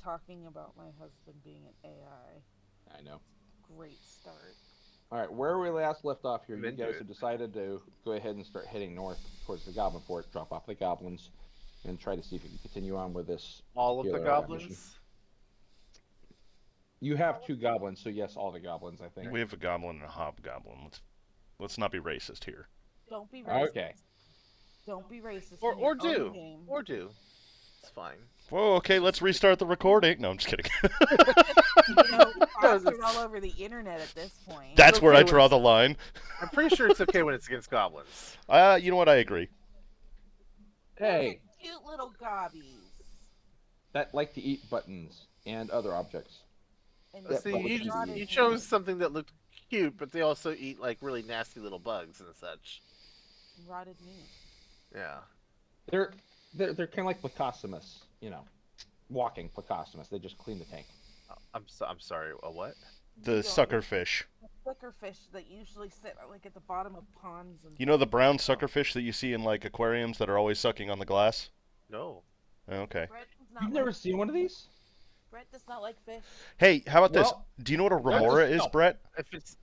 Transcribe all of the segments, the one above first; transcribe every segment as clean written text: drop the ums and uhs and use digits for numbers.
talking about my husband being an I know. AI. Great start. All right, where we last left off here, I'm you into guys it. have decided to go ahead and start heading north towards the Goblin Fort, drop off the goblins, and try to see if you can continue on with this All of the particular mission. goblins. You have two goblins, so yes, all the goblins, I think. We have a goblin and a hobgoblin. Let's not be racist here. Don't be racist. Okay. Don't be racist Or when you're or on the do. game. Or do. It's fine. Whoa, okay, let's restart the recording. No, I'm just kidding. Plastered all over the internet at this point. That's where okay I when draw it's- the line. I'm pretty sure it's okay when it's against goblins. You know what? I agree. Hey, Cute little gobbies. that like to eat buttons and other objects. And Yeah, See, but what you you just do- you chose something that looked cute, but they also eat like really nasty little bugs and such. rotted meat. Yeah. They're they're kind of like Placostomus, walking Placostomus. They just clean the tank. I'm sorry. A what? The suckerfish. Thicker fish that usually sit like at the bottom of ponds and You know the brown suckerfish that you see in like aquariums that are always sucking on the glass? No. Okay. Brett does not You've like never seen one of these? Brett does not like fish. Hey, how about Well, this? Do you know what a Brett remora does- is, no. Brett? If it's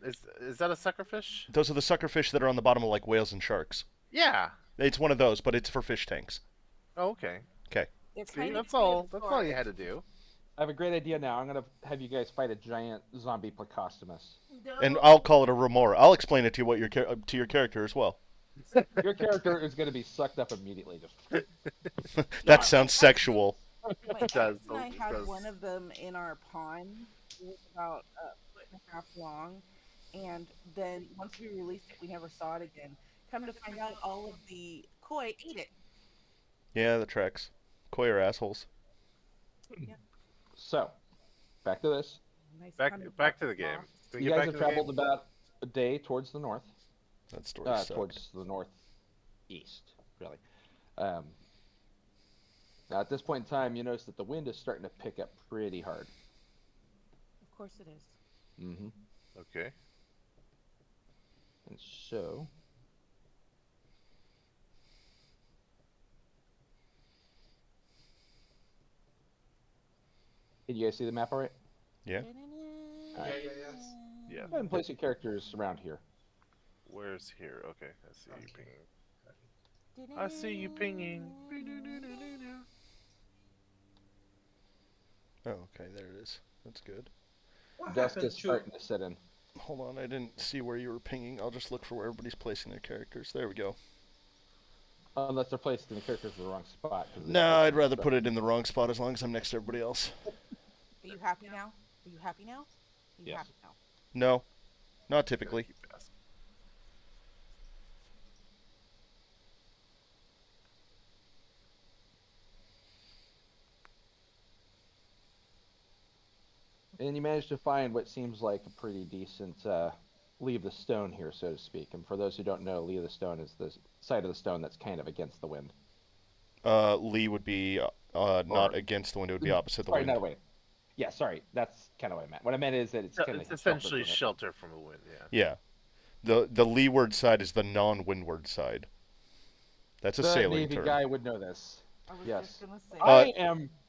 is that a suckerfish? Those are the suckerfish that are on the bottom of like whales and sharks. Yeah. It's one of those, but it's for fish tanks. Oh, okay. Okay. They're See, kind that's of all. That's all you had to do. I have a great idea now. I'm gonna have you guys fight a giant zombie Placostomus. And I'll call it a remora. I'll explain it to you what to your character as well. Your character is gonna be sucked up immediately. Just That sounds sexual. My It does, ex and I it had does. one of them in our pond. It was about a foot and a half long, and then once we released it, we never saw it again. Come to find out, all of the koi ate it. Yeah, the tracks. Koi are assholes. so, back to this. Nice Back kind of back to the game. lost. Can we You get guys back have to the traveled game? about a day towards the north, That story sucked. towards the northeast, really. Um, Now, at this point in time, you notice that the wind is starting to pick up pretty hard. Of course it is. Mm-hmm. Okay. And so, can you guys see the map all right? Yeah. All right. Yes. Yeah. Go ahead and place your characters around here. Where's here? Okay. I see you Okay. pinging. I see you pinging. Oh, okay, there it is. That's good. What Dusk happened is to starting to set in. Hold on, I didn't see where you were pinging. I'll just look for where everybody's placing their characters. There we go. Unless they're placed in the characters in the wrong spot. 'cause No, it's- I'd rather put it in the wrong spot as long as I'm next to everybody else. Are you happy now? Are you happy now? Are you Yes. happy now? No, not typically. Keep asking. And you managed to find what seems like a pretty decent Lee of the Stone here, so to speak. And for those who don't know, Lee of the Stone is the side of the stone that's kind of against the wind. Lee would be not against the wind. It would be opposite the Sorry, wind. not wait. Yeah, sorry. That's kind of what I meant. What I meant is that it's kind of It's essentially shelter from the wind. Yeah. Yeah. The leeward side is the non-windward side. That's a The sailing Navy term. guy would know this. I was Yes. just gonna say.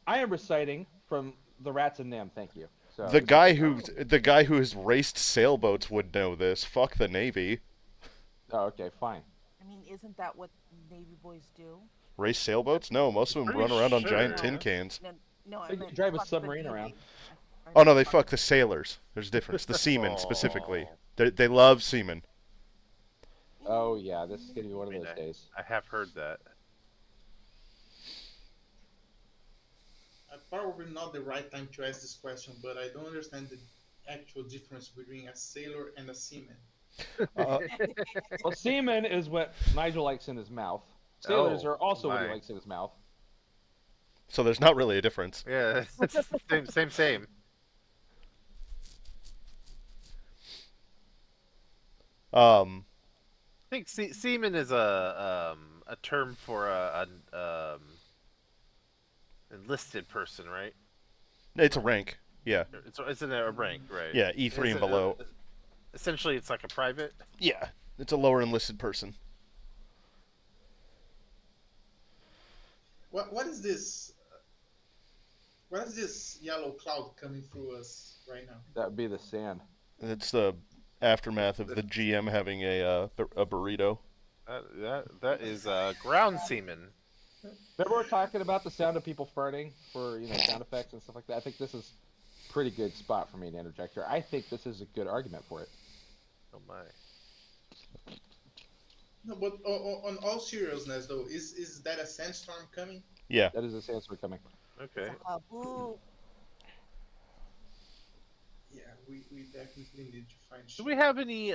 I am reciting from the Rats and Nim. Thank you. So The guy who has raced sailboats would know this. Fuck the Navy. Oh, okay, fine. I mean, isn't that what Navy boys do? Race sailboats? No, most of them Pretty run around on sure. giant tin cans. No, no, I They meant drive a fuck the submarine Navy. around. Oh no, they fuck the sailors. There's a difference. The seamen specifically. They love seamen. Oh yeah, this is gonna be one of I mean, those days. I have heard that. Probably not the right time to ask this question, but I don't understand the actual difference between a sailor and a seaman. Uh, Well, seaman is what Nigel likes in his mouth. Sailors Oh, are also what he my. likes in his mouth. so there's not really a difference. Yeah. Same. I think seaman is a term for an enlisted person, right? It's a rank. Yeah. It's in a rank, right? Yeah, E3 Is and it below. Essentially, it's like a private. Yeah. It's a lower enlisted person. What is this What is this yellow cloud coming through us right now? That would be the sand. It's the aftermath of the GM having a burrito. That is ground semen. Remember we're talking about the sound of people farting for sound effects and stuff like that. I think this is a pretty good spot for me to interject here. I think this is a good argument for it. Oh my. No, but on all seriousness though, is that a sandstorm coming? Yeah. That is a sandstorm coming. Okay. Ooh, Yeah, we definitely need to find. Do we have any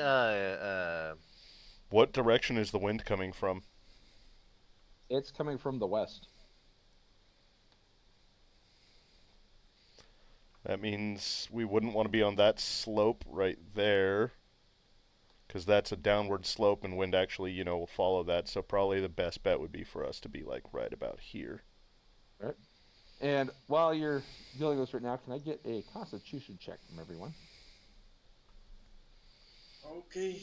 What direction is the wind coming from? It's coming from the west. That means we wouldn't want to be on that slope right there, because that's a downward slope, and wind actually, will follow that. So probably the best bet would be for us to be like right about here. All right. And while you're dealing with this right now, can I get a Constitution check from everyone? Okay.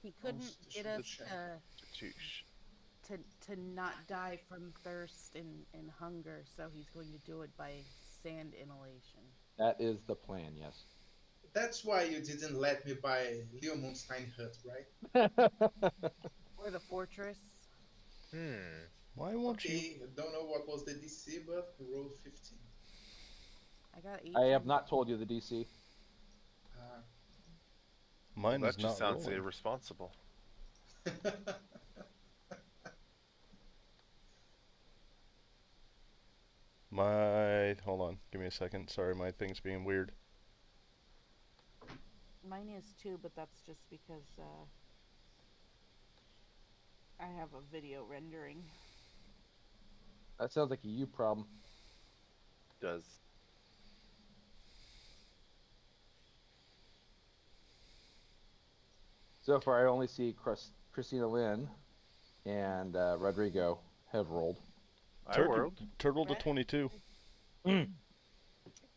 he couldn't get us Check. to not die from thirst and hunger, so he's going to do it by sand inhalation. That is the plan, yes. That's why you didn't let me buy Leo Moonstein Hut, right? Or the fortress. Why won't you? Okay, don't know what was the DC, but we rolled 15. I got 18. I have not told you the DC. Mine that is just not sounds rolling. irresponsible. Hold on, give me a second. Sorry, my thing's being weird. Mine is too, but that's just because I have a video rendering. That sounds like a you problem. Does. So far, I only see Christina Lynn and Rodrigo have rolled. I whirled. Turtle to 22.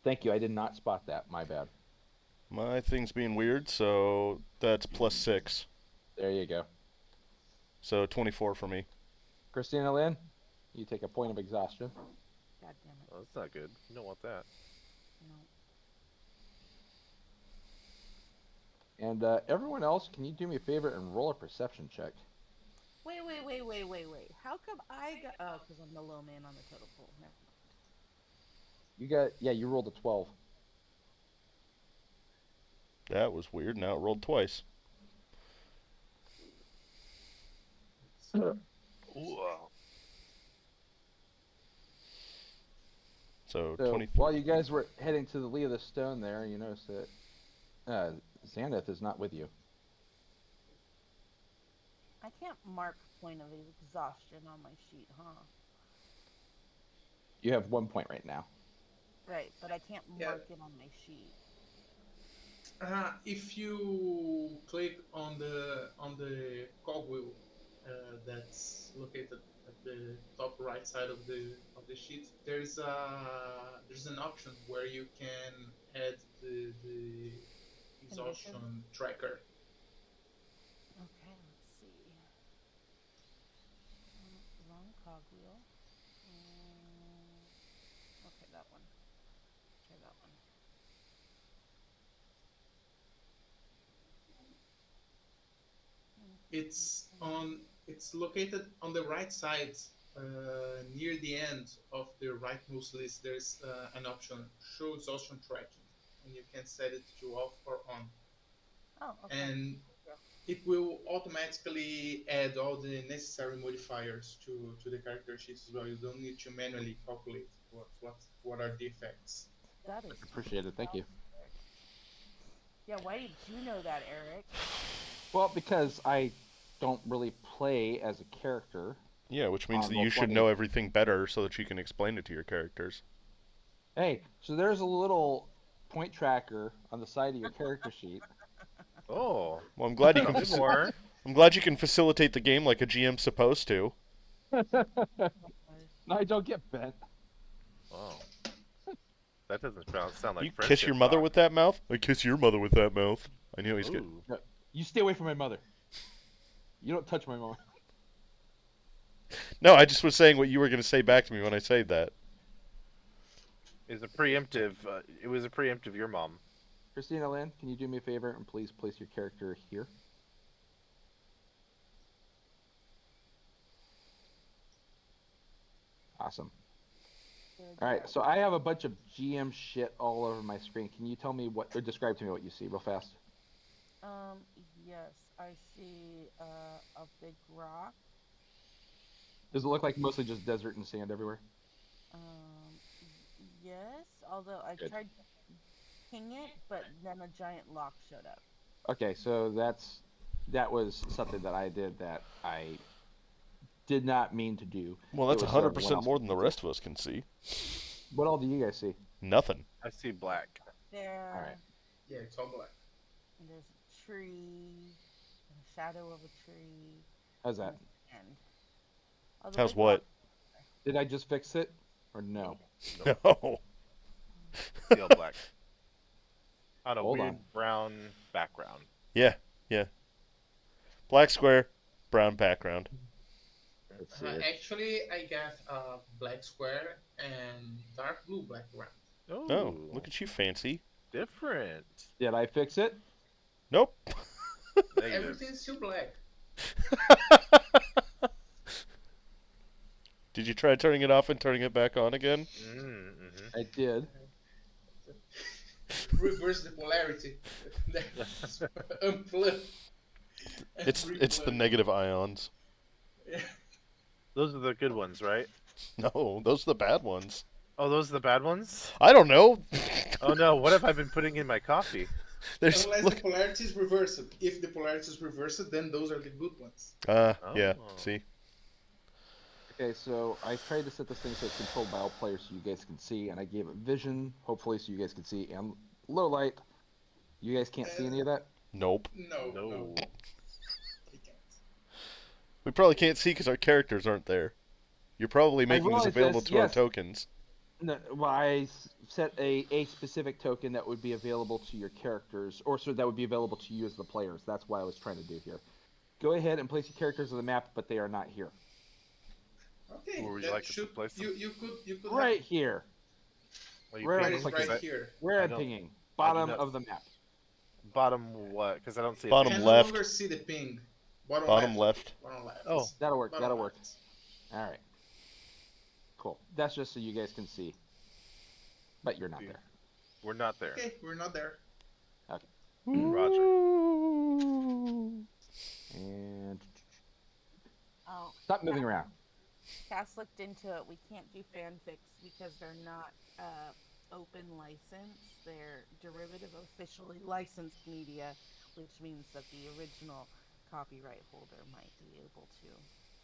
Thank you. I did not spot that. My bad. My thing's being weird, so that's +6. There you go. So 24 for me. Christina Lynn, you take a point of exhaustion. God damn it. Oh, that's not good. You don't want that. No. And everyone else, can you do me a favor and roll a perception check? Wait. How come I got? Oh, because I'm the low man on the totem pole. Never mind. You rolled a 12. That was weird. Now it rolled twice. Ooh. So So 23. while you guys were heading to the lee of the stone there, you noticed that Xanath is not with you. I can't mark point of exhaustion on my sheet, huh? You have 1 point right now. Right, but I can't Yeah. mark it on my sheet. If you click on the cogwheel that's located at the top right side of the sheet, there's an option where you can add the exhaustion tracker. Okay, let's see. Wrong cogwheel. Okay, that one. Try that one. It's located on the right side, near the end of the rightmost list. There's an option, show exhaustion tracking, and you can set it to off or on. Oh, okay. And it will automatically add all the necessary modifiers to the character sheets as well. You don't need to manually calculate what are the effects. That is Appreciate it. Thank you. Yeah, why did you know that, Eric? Well, because I don't really play as a character. Yeah, which means On that you should Roll20. know everything better so that you can explain it to your characters. Hey, so there's a little point tracker on the side of your character sheet. Oh. Well, I'm glad you Tell can. me more. I'm glad you can facilitate the game like a GM's supposed to. No, I don't get bent. Oh. That doesn't sound like You friendship kiss your mother talk. with that mouth? I kiss your mother with that mouth. I knew he's good. Ooh. You stay away from my mother. You don't touch my mother. No, I just was saying what you were going to say back to me when I said that. Is a preemptive. It was a preemptive. Your mom. Christina Lynn, can you do me a favor and please place your character here? Awesome. Good All right, job. so I have a bunch of GM shit all over my screen. Can you tell me what, or describe to me what you see real fast? Um, yes, I see a big rock. Does it look like mostly just desert and sand everywhere? Yes, although I Good. tried to ping it, but then a giant lock showed up. Okay, so that was something that I did that I did not mean to do. Well, It that's was so everyone 100% else more could than the use it. rest of us can see. What all do you guys see? Nothing. I see black. There, All right. Yeah, it's all black. and there's a tree, and a shadow of a tree, How's and that? a sand. Oh, the How's big rock. what? Did I just fix it or no? No. See all black. On a Hold weird on. brown background. Yeah, yeah. Black square, brown background. Let's see. Here. Actually, I got a black square and dark blue background. Oh, look at you, fancy. Different. Did I fix it? Nope. Negative. Everything's still black. Did you try turning it off and turning it back on again? Mm-hmm. I did. Reverse the polarity. That's unplug. It's the Replug. negative ions. Yeah. Those are the good ones, right? No, those are the bad ones. Oh, those are the bad ones? I don't know. Oh no, what have I been putting in my coffee? There's Unless look. the polarity is reversed. If the polarity is reversed, then those are the good ones. Yeah. Oh. See. Okay, so I tried to set this thing so it's controlled by all players so you guys can see, and I gave it vision, hopefully so you guys can see, and low light. You guys can't see any of that? Nope. No. No. We can't. We probably can't see because our characters aren't there. You're probably making this realize available this, to our yes. tokens. No, well, I set a specific token that would be available to your characters, or so that would be available to you as the players. That's what I was trying to do here. Go ahead and place your characters on the map, but they are not here. Okay. Where would you that like us to should, place them? you could Right here. Are you Where pinging? is have like right a- here. Where I I'm don't- pinging. Bottom not- of the map. Bottom what? Because I don't see Bottom it. I can left. no longer see the ping. Bottom, Bottom left. left. Bottom left. Oh. That'll work. Bottom That'll work. left. All right. Cool. That's just so you guys can see. But you're not there. We're not there. Okay, we're not there. Roger. And Oh, stop moving around. Cass looked into it. We can't do fanfics because they're not open license. They're derivative of officially licensed media, which means that the original copyright holder might be able to say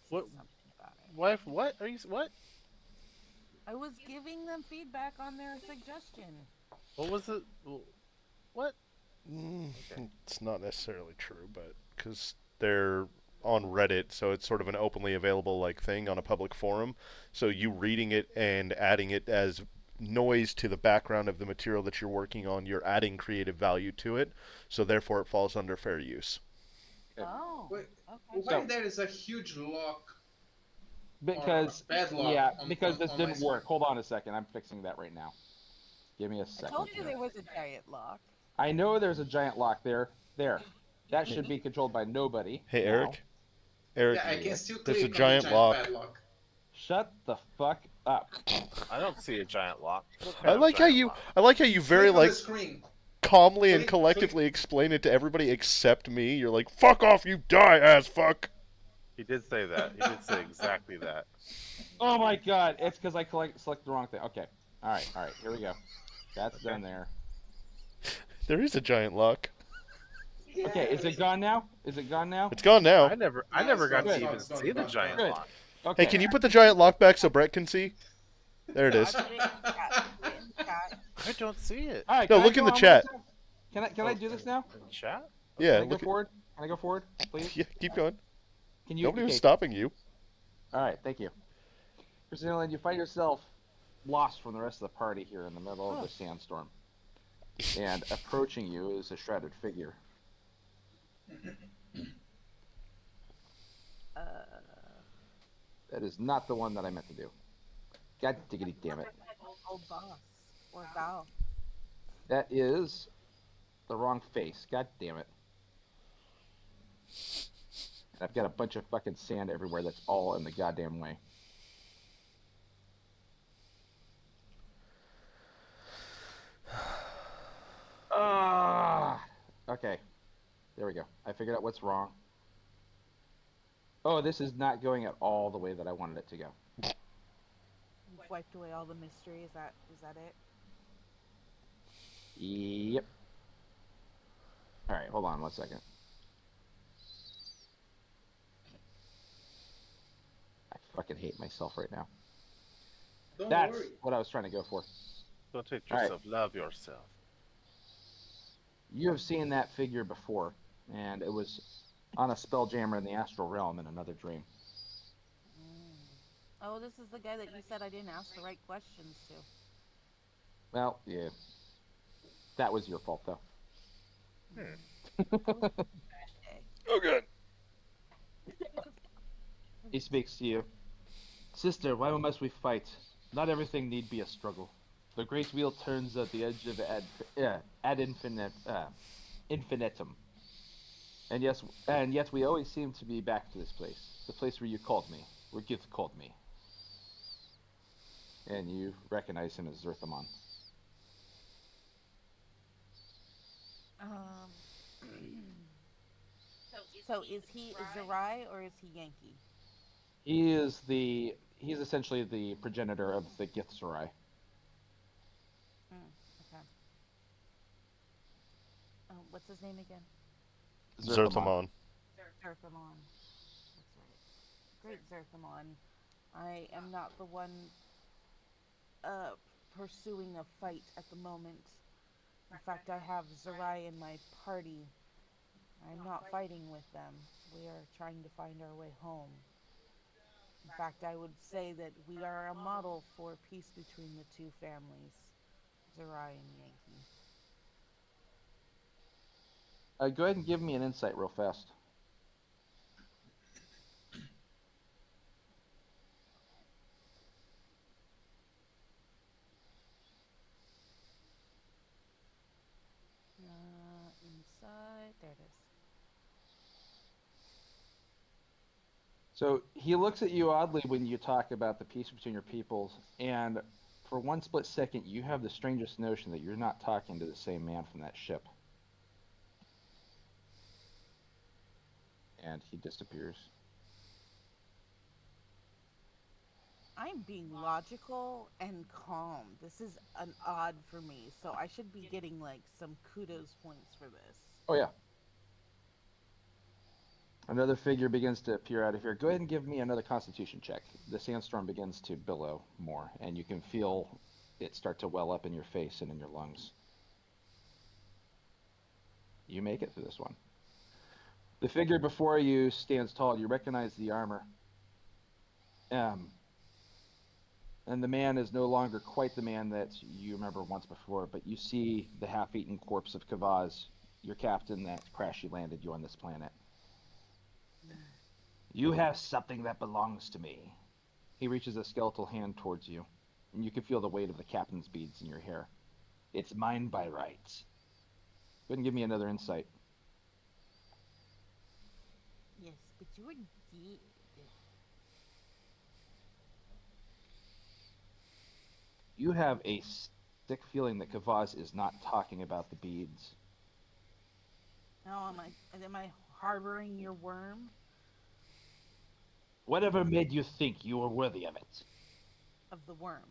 What- something about it. What? Are you what? I was giving them feedback on their suggestion. What was it? What? It's not necessarily true, but because they're on Reddit, so it's sort of an openly available like thing on a public forum. So you reading it and adding it as noise to the background of the material that you're working on, you're adding creative value to it. So therefore, it falls under fair use. Oh, Wait, okay. why there is a huge lock? Because padlock yeah, on- because on- this on my didn't screen. work. Hold on a second. I'm fixing that right now. Give me a I second. told you here. there was a giant lock. I know there's a giant lock there. There. That should be controlled by nobody. Hey, now. Eric. Eric, Yeah, I can still click there's a on the giant lock. padlock. Shut the fuck up. I don't see a giant lock. What kind I of like how giant you. lock? I like how you very Click on the like screen. calmly and click- collectively explain it to everybody except me. You're like, "Fuck off, you die, ass fuck." He did say that. He did say exactly that. Oh my god, it's because I select the wrong thing. Okay. Alright, here we go. That's done there. There is a giant lock. Okay, is it gone now? Is it gone now? It's gone now. I never No, got it's to not, even it's not, see it's the not. giant Good. lock. Okay. Hey, can you put the giant lock back so Brett can see? There it is. Put it in the chat. Put it in the chat. I don't see it. Alright, No, can I look in go the on with chat. this now? Can I do this now? In chat? Yeah, Can I go look. forward? Can I go forward, please? Yeah, keep going. Can you? Nobody was okay. stopping you. Alright, thank you. Christina Lynn, you find yourself lost from the rest of the party here in the middle of the sandstorm. And approaching you is a shrouded figure. That is not the one that I meant to do. God diggity damn it. Old boss. Or Val. That is the wrong face. God damn it. And I've got a bunch of fucking sand everywhere that's all in the goddamn way. Ah. Okay. There we go. I figured out what's wrong. Oh, this is not going at all the way that I wanted it to go. You've wiped away all the mystery. Is that it? Yep. All right, hold on 1 second. I fucking hate myself right now. Don't That's worry. what I was trying to go for. Don't hate All right. yourself. Love yourself. You have seen that figure before, and it was on a spelljammer in the astral realm in another dream. Oh, this is the guy that you said I didn't ask the right questions to. Well, yeah. That was your fault, though. Oh, good. He speaks to you. Sister, why must we fight? Not everything need be a struggle. The great wheel turns at the edge of infinitum. And yet we always seem to be back to this place. The place where you called me. Where Gith called me. And you recognize him as Zerthamon. So is he Zerai or is he Yankee? He's essentially the progenitor of the Gith Sarai. Okay. What's his name again? Zerthamon. Zerthamon. That's right. Great Zerthamon. I am not the one pursuing a fight at the moment. In fact, I have Zerai in my party. I'm not fighting with them. We are trying to find our way home. In fact, I would say that we are a model for peace between the two families, Zerai and Yankee. Go ahead and give me an insight real fast. Inside. There it is. So he looks at you oddly when you talk about the peace between your peoples, and for one split second, you have the strangest notion that you're not talking to the same man from that ship. And he disappears. I'm being logical and calm. This is an odd for me, so I should be getting like some kudos points for this. Oh yeah. Another figure begins to appear out of here. Go ahead and give me another constitution check. The sandstorm begins to billow more, and you can feel it start to well up in your face and in your lungs. You make it through this one. The figure before you stands tall. You recognize the armor. And the man is no longer quite the man that you remember once before, but you see the half-eaten corpse of Kavaz, your captain that crash-landed you on this planet. You have something that belongs to me. He reaches a skeletal hand towards you, and you can feel the weight of the captain's beads in your hair. It's mine by right. Go ahead and give me another insight. Yes, but you were dead. You have a sick feeling that Kavaz is not talking about the beads. Now am I harboring your worm? Whatever made you think you were worthy of it? Of the worm.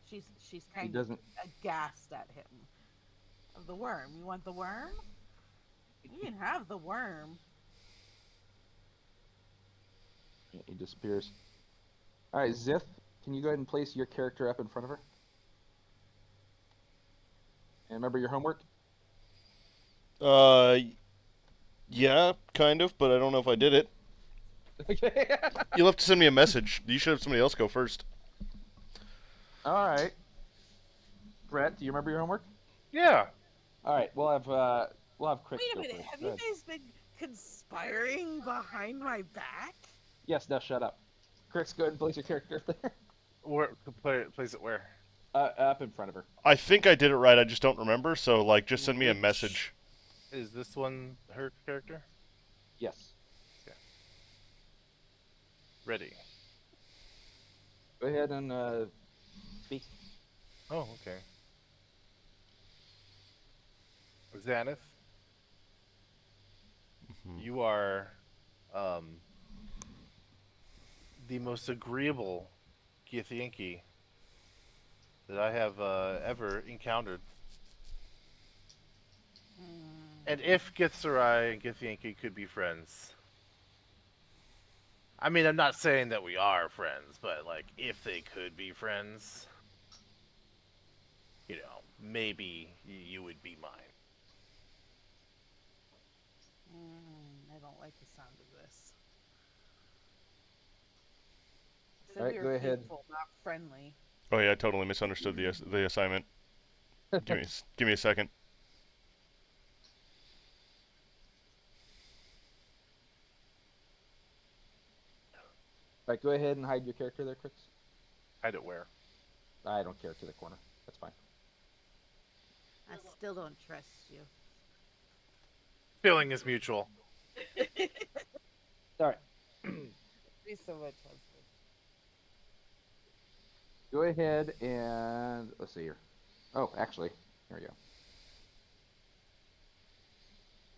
She's kind of aghast at him. Of the worm. You want the worm? You can have the worm. He disappears. Alright, Zith, can you go ahead and place your character up in front of her? And remember your homework? Yeah, kind of, but I don't know if I did it. Okay. You'll have to send me a message. You should have somebody else go first. Alright. Brett, do you remember your homework? Yeah. Alright, we'll have Chris Wait a go minute, first. have Go you ahead. guys been conspiring behind my back? Yes, now shut up. Chris, go ahead and place your character up there. Where place it where? Up in front of her. I think I did it right. I just don't remember. So like, just send me a Which- message. Is this one her character? Yes. Ready. Go ahead and speak. Oh, okay. Xanath, you are the most agreeable Githyanki that I have ever encountered. And if Githzerai and Githyanki could be friends, I mean, I'm not saying that we are friends, but like, if they could be friends, you know, maybe you would be mine. I don't like the sound of this. I said Alright, we go were ahead. capable, not friendly. Oh yeah, I totally misunderstood the assignment. Give me a second. Alright, go ahead and hide your character there, Crix. Hide it where? I don't care, to the corner. That's fine. I still don't trust you. Feeling is mutual. Alright. Be so much husband. Go ahead and let's see here. Oh, actually, here we go.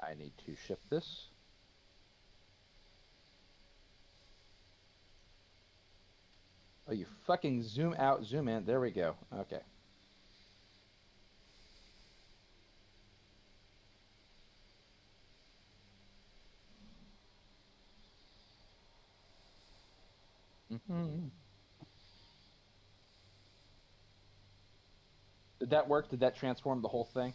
I need to ship this. Oh, you fucking zoom out, zoom in. There we go. Okay. Did that work? Did that transform the whole thing?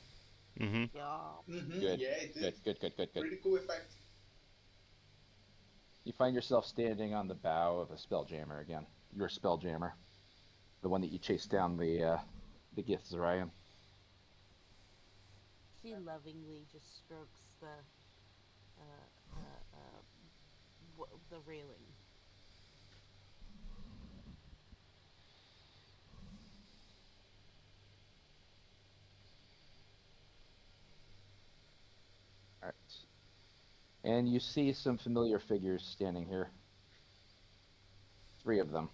Mm-hmm. Yeah. Good. Yeah, it did. Good. Pretty cool effect. You find yourself standing on the bow of a spelljammer again. You're a spelljammer. The one that you chased down the Githzerai. She lovingly just strokes the railing. Alright. And you see some familiar figures standing here. 3 of them.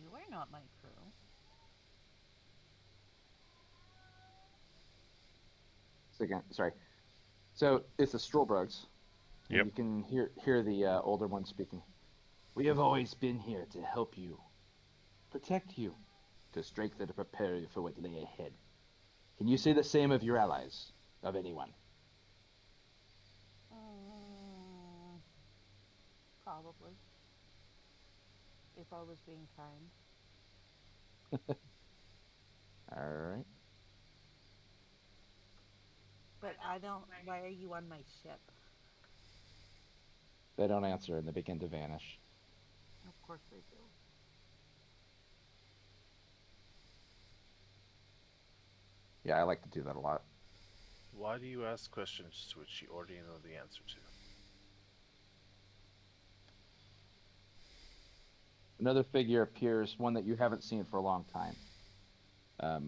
You are not my crew. Again, sorry. So it's the Strollbrugs. Yep. You can hear the older one speaking. We have always been here to help you, protect you, to strengthen and prepare you for what lay ahead. Can you say the same of your allies, of anyone? Probably. If I was being kind. All right. But I don't. Why are you on my ship? They don't answer and they begin to vanish. Of course they do. Yeah, I like to do that a lot. Why do you ask questions to which you already know the answer to? Another figure appears, one that you haven't seen for a long time.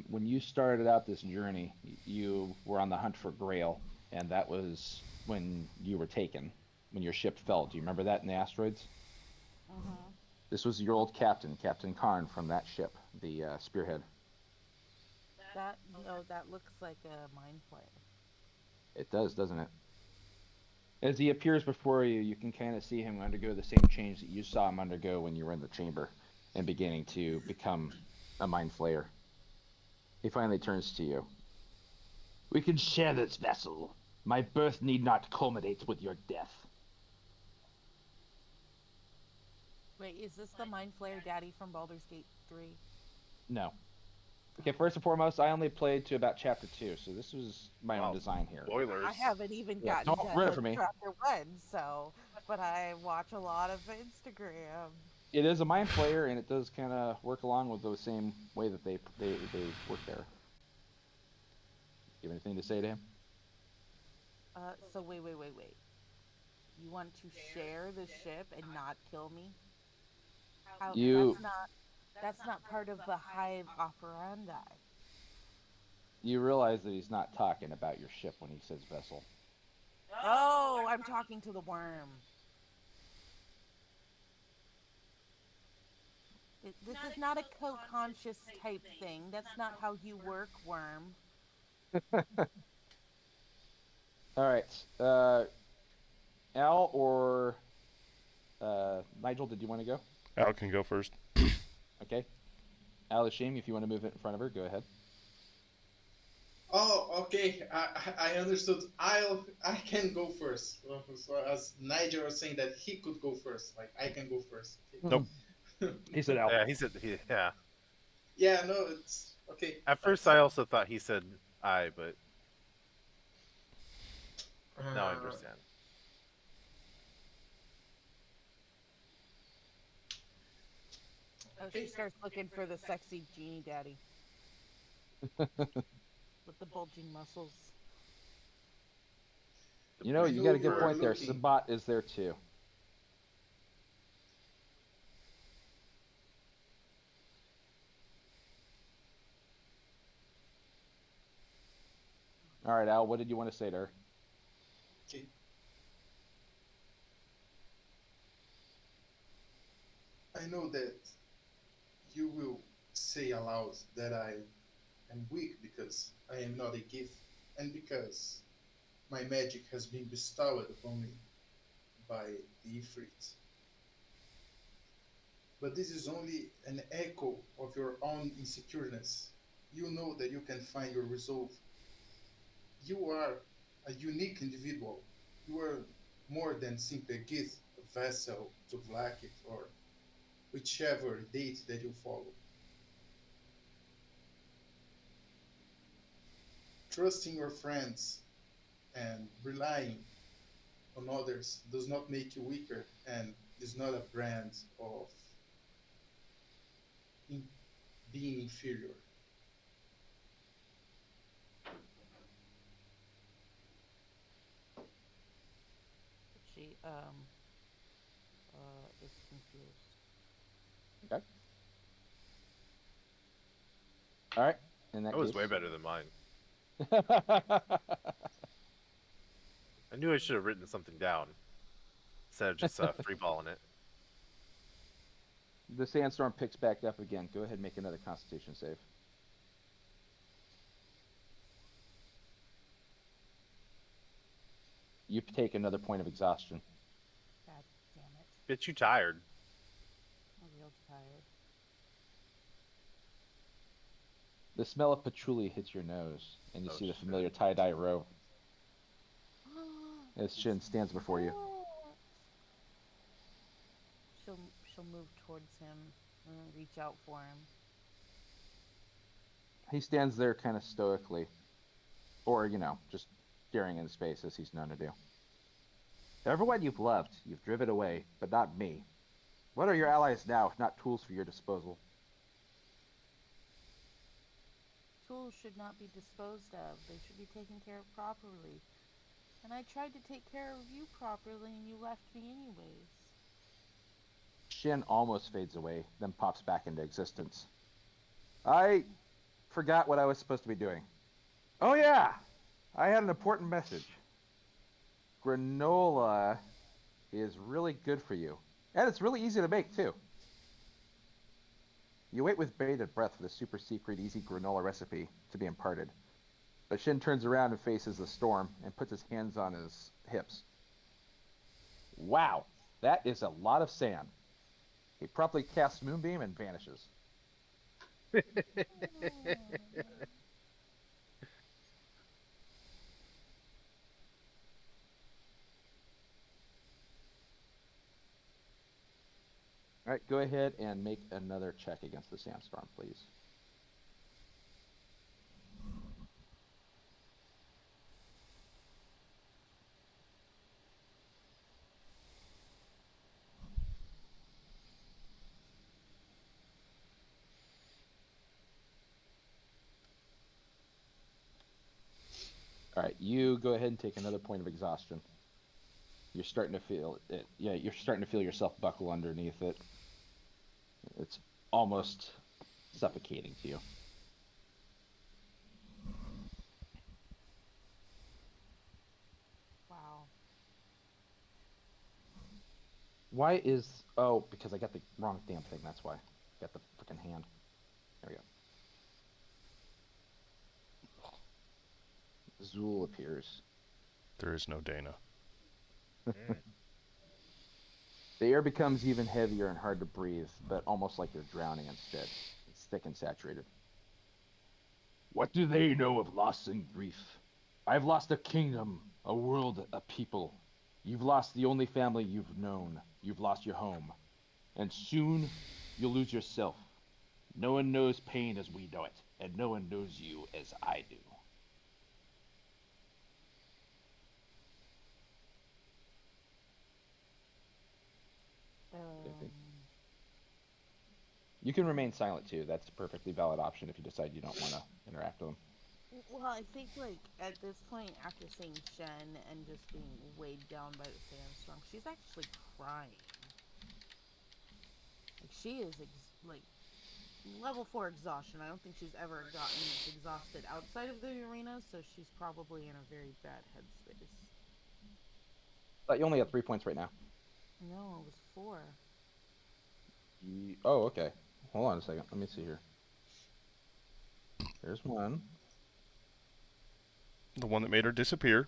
When you started out this journey, you were on the hunt for Grail, and that was when you were taken, when your ship fell. Do you remember that in the asteroids? Mm-hmm. This was your old captain, Captain Karn, from that ship, the Spearhead. That looks like a mind flare. It does, doesn't it? As he appears before you, you can kind of see him undergo the same change that you saw him undergo when you were in the chamber and beginning to become a mind flayer. He finally turns to you. We can share this vessel. My birth need not culminate with your death. Wait, is this the mind flare daddy from Baldur's Gate 3? No. Okay, first and foremost, I only played to about chapter 2, so this was my own Wow. design here. Spoilers. I haven't even Yeah, gotten don't done ruin it with for me. chapter 1, so. But I watch a lot of Instagram. It is a mind flayer, and it does kind of work along with the same way that they work there. You have anything to say to him? So wait. You you want to share the ship and not kill me? How You that's not part of the hive operandi. you realize that he's not talking about your ship when he says vessel. Oh, I'm talking to the worm. This is not a co-conscious type thing. That's not how you work, worm. All right. Al or Nigel, did you want to go? Al can go first. Okay. Al Hashim, if you want to move it in front of her, go ahead. Oh, okay. I understood. I can go first. So as Nigel was saying that he could go first, like I can go first. Okay. Nope. He said Al. Yeah, he said, yeah. Yeah, no, it's okay. At first, I also thought he said I, but now I understand. Oh, she starts looking for the sexy genie daddy with the bulging muscles. You know, I you know got a good you're point there. looking. Sabat is there too. All right, Al, what did you want to say to her? Okay. I know that you will say aloud that I am weak because I am not a gift, and because my magic has been bestowed upon me by the Ifrit. But this is only an echo of your own insecureness. You know that you can find your resolve. You are a unique individual. You are more than simply a gift, a vessel to black it, or whichever date that you follow. Trusting your friends and relying on others does not make you weaker and is not a brand of in being inferior. She is confused. Okay. All right. In that That was case. way better than mine. I knew I should have written something down instead of just freeballing it. The sandstorm picks back up again. Go ahead and make another Constitution save. You take another point of exhaustion. God damn it. Bitch, you tired. I'm real tired. The smell of patchouli hits your nose, and you Oh, see the shit. familiar tie-dye robe as Shin stands before you. She'll move towards him and reach out for him. He stands there kind of stoically, or, just staring into space as he's known to do. Everyone you've loved, you've driven away, but not me. What are your allies now, if not tools for your disposal? Tools should not be disposed of. They should be taken care of properly. And I tried to take care of you properly, and you left me anyways. Shin almost fades away, then pops back into existence. I forgot what I was supposed to be doing. Oh yeah, I had an important message. Granola is really good for you. And it's really easy to make, too. You wait with bated breath for the super secret easy granola recipe to be imparted. But Shin turns around and faces the storm and puts his hands on his hips. Wow, that is a lot of sand. He promptly casts Moonbeam and vanishes. All right, go ahead and make another check against the sandstorm, please. All right, you go ahead and take another point of exhaustion. You're starting to feel it. Yeah, you're starting to feel yourself buckle underneath it. It's almost suffocating to you. Wow. Why is... Oh, because I got the wrong damn thing. That's why. Got the freaking hand. There we go. Zool appears. There is no Dana. Mm. The air becomes even heavier and hard to breathe, but almost like you're drowning instead. It's thick and saturated. What do they know of loss and grief? I've lost a kingdom, a world, a people. You've lost the only family you've known. You've lost your home. And soon, you'll lose yourself. No one knows pain as we know it, and no one knows you as I do. Um, You can remain silent too. That's a perfectly valid option if you decide you don't want to interact with them. well, I think like at this point, after seeing Shen and just being weighed down by the sandstorm, she's actually crying. Like she is like level 4 exhaustion. I don't think she's ever gotten exhausted outside of the arena, so she's probably in a very bad headspace. But you only have 3 points right now. No, it was 4. Oh, okay. Hold on a second. Let me see here. There's one. The one that made her disappear,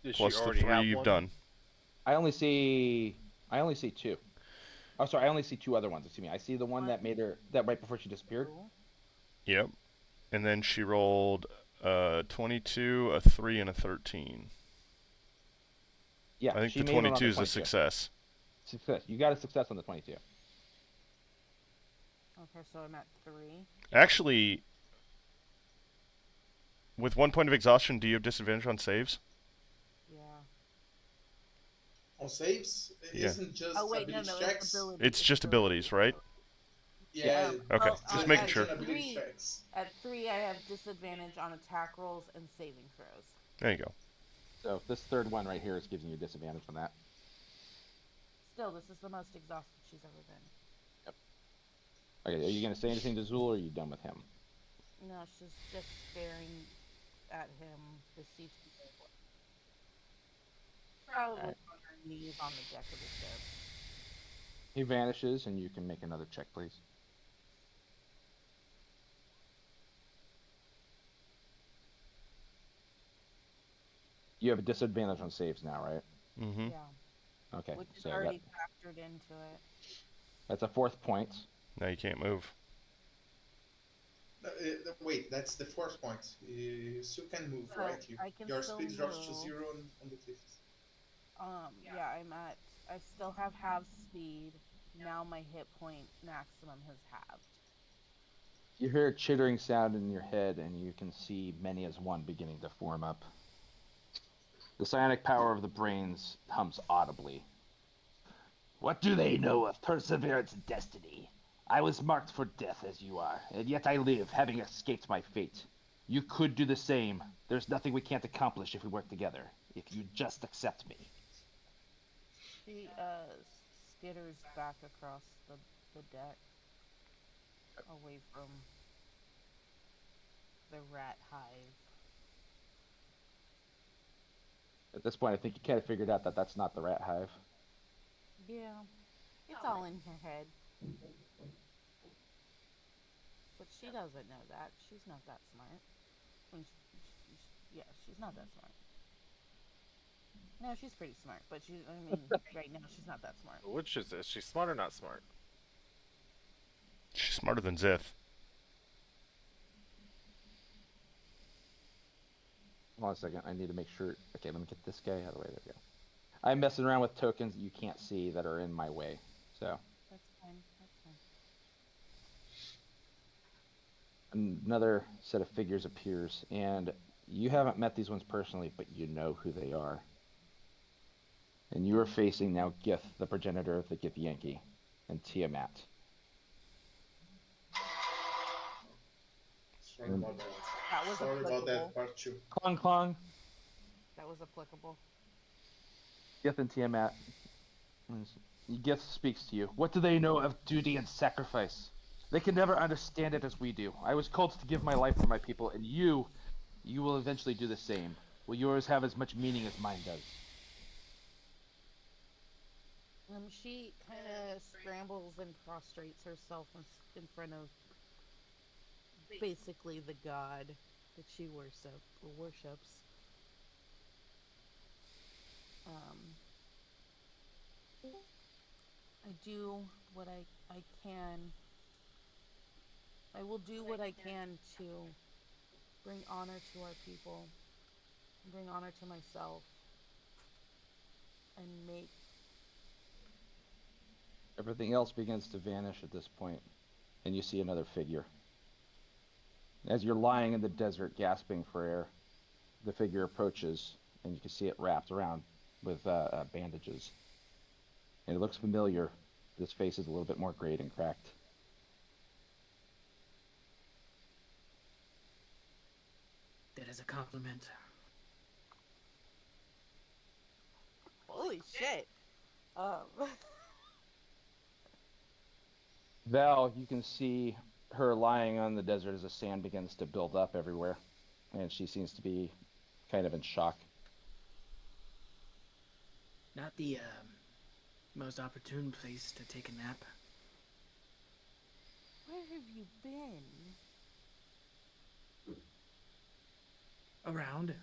Did plus she the already 3 have you've one? done. I only see two. Oh, sorry. I only see two other ones. Excuse me. I see the one that made her that right before she disappeared. Cool. Yep. And then she rolled 22, a 3, and a 13. Yeah, I think she the made one on 22 the is a 22. success. Success. You got a success on the 22. Okay, so I'm at 3. Actually, with 1 point of exhaustion, do you have disadvantage on saves? Yeah. On saves, it Yeah. isn't just Oh wait, no, ability it's checks. ability. It's just abilities, right? Yeah. Okay, Well, just just making at sure. ability 3, checks. at 3, I have disadvantage on attack rolls and saving throws. There you go. So this third one right here is giving you disadvantage on that. Still, this is the most exhausted she's ever been. Yep. Okay, are you gonna say anything to Zool, or are you done with him? No, she's just staring at him, beseeching. Probably Alright. on her knees on the deck of the ship. He vanishes, and you can make another check, please. You have a disadvantage on saves now, right? Mm-hmm. Yeah, Okay, which is so already factored into it. that's a 4th point. Now you can't move. Wait, that's the fourth point. You still can move, So right? I can Your still speed drops to move. 0 on the fifth. Yeah, I still have half speed. Now my hit point maximum has halved. You hear a chittering sound in your head, and you can see many as one beginning to form up. The psionic power of the brains hums audibly. What do they know of perseverance and destiny? I was marked for death as you are, and yet I live, having escaped my fate. You could do the same. There's nothing we can't accomplish if we work together. If you just accept me. She skitters back across the deck, away from the rat hive. At this point, I think you kind of figured out that that's not the rat hive. Yeah, it's all in her head. But she doesn't know that. She's not that smart. I mean, yeah, she's not that smart. No, she's pretty smart, but right now she's not that smart. Which is she smart or not smart? She's smarter than Zith. Hold on a second. I need to make sure. Okay, let me get this guy out of the way. There we go. I'm messing around with tokens that you can't see that are in my way. So That's fine. That's fine. another set of figures appears, and you haven't met these ones personally, but you know who they are. And you are facing now Gith, the progenitor of the Githyanki, and Tiamat. Sorry about that. That was Sorry about applicable. that part 2. Clong clong. That was applicable. Gith and Tiamat. Gith speaks to you. What do they know of duty and sacrifice? They can never understand it as we do. I was called to give my life for my people, and you will eventually do the same. Will yours have as much meaning as mine does? She kind of scrambles and prostrates herself in front of basically the god that she worships. I do what I can. I will do what I can to bring honor to our people, bring honor to myself, and make. Everything else begins to vanish at this point, and you see another figure. As you're lying in the desert, gasping for air, the figure approaches, and you can see it wrapped around with bandages. And it looks familiar. This face is a little bit more grayed and cracked. That is a compliment. Holy shit! Val, you can see her lying on the desert as the sand begins to build up everywhere, and she seems to be kind of in shock. Not the most opportune place to take a nap. Where have you been? Around.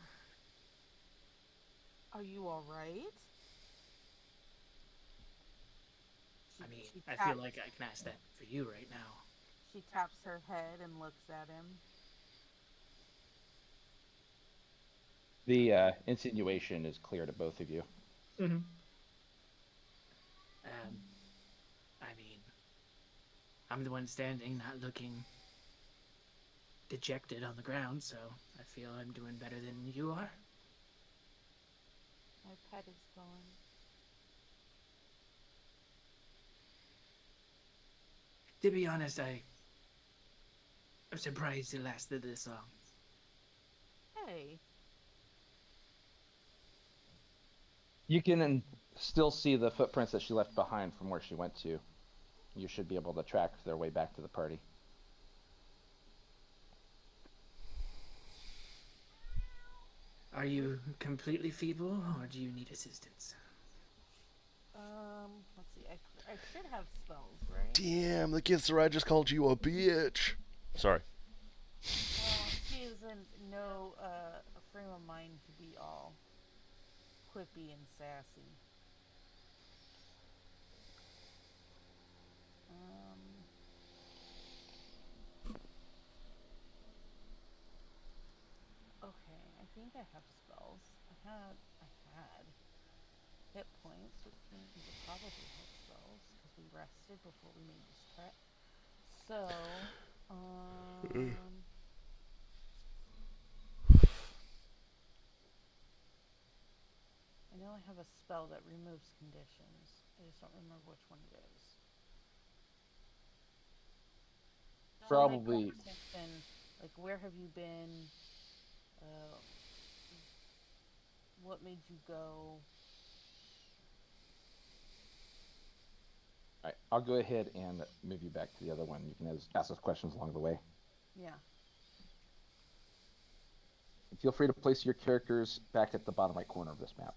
Are you all right? I mean, She I taps- feel like I can ask that for you right now. She taps her head and looks at him. The insinuation is clear to both of you. Mm-hmm. I mean, I'm the one standing, not looking dejected on the ground, so I feel I'm doing better than you are. My pet is gone. To be honest, I'm surprised it lasted this long. Hey. You can still see the footprints that she left behind from where she went to. You should be able to track their way back to the party. Are you completely feeble, or do you need assistance? Let's see. I should have spells, right? Damn, the Githzerai just called you a bitch. Sorry. Well, she is in no frame of mind to be all quippy and sassy. Okay, I think I have spells. I had hit points, which means I probably have spells because we rested before we made this trek. So, I know I have a spell that removes conditions. I just don't remember which one it is. Probably. Like, where have you been? What made you go? All right, I'll go ahead and move you back to the other one. You can ask us questions along the way. Yeah. Feel free to place your characters back at the bottom right corner of this map.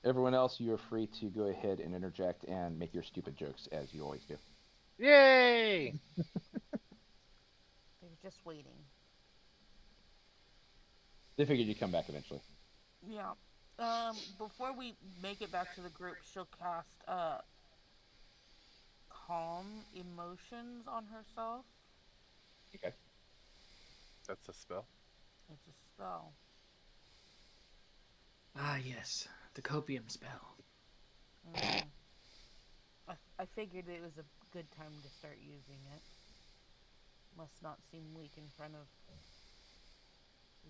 Everyone else, you are free to go ahead and interject and make your stupid jokes as you always do. Yay! They were just waiting. They figured you'd come back eventually. Yeah. Before we make it back to the group, she'll cast calm emotions on herself. Okay. That's a spell. It's a spell. Ah, yes, the copium spell. I figured it was a good time to start using it. Must not seem weak in front of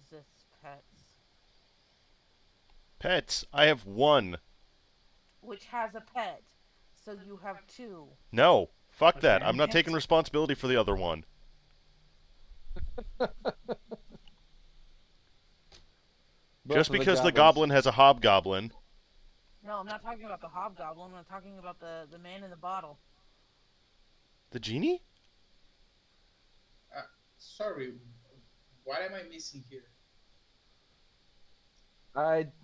Zith's pets. Pets. I have one. Which has a pet. So you have two. No. Fuck Okay, that. I'm not pets. taking responsibility for the other one. Just Both of because the goblins- goblin has a hobgoblin. No, I'm not talking about the hobgoblin. I'm talking about the man in the bottle. The genie? Sorry, what am I missing here?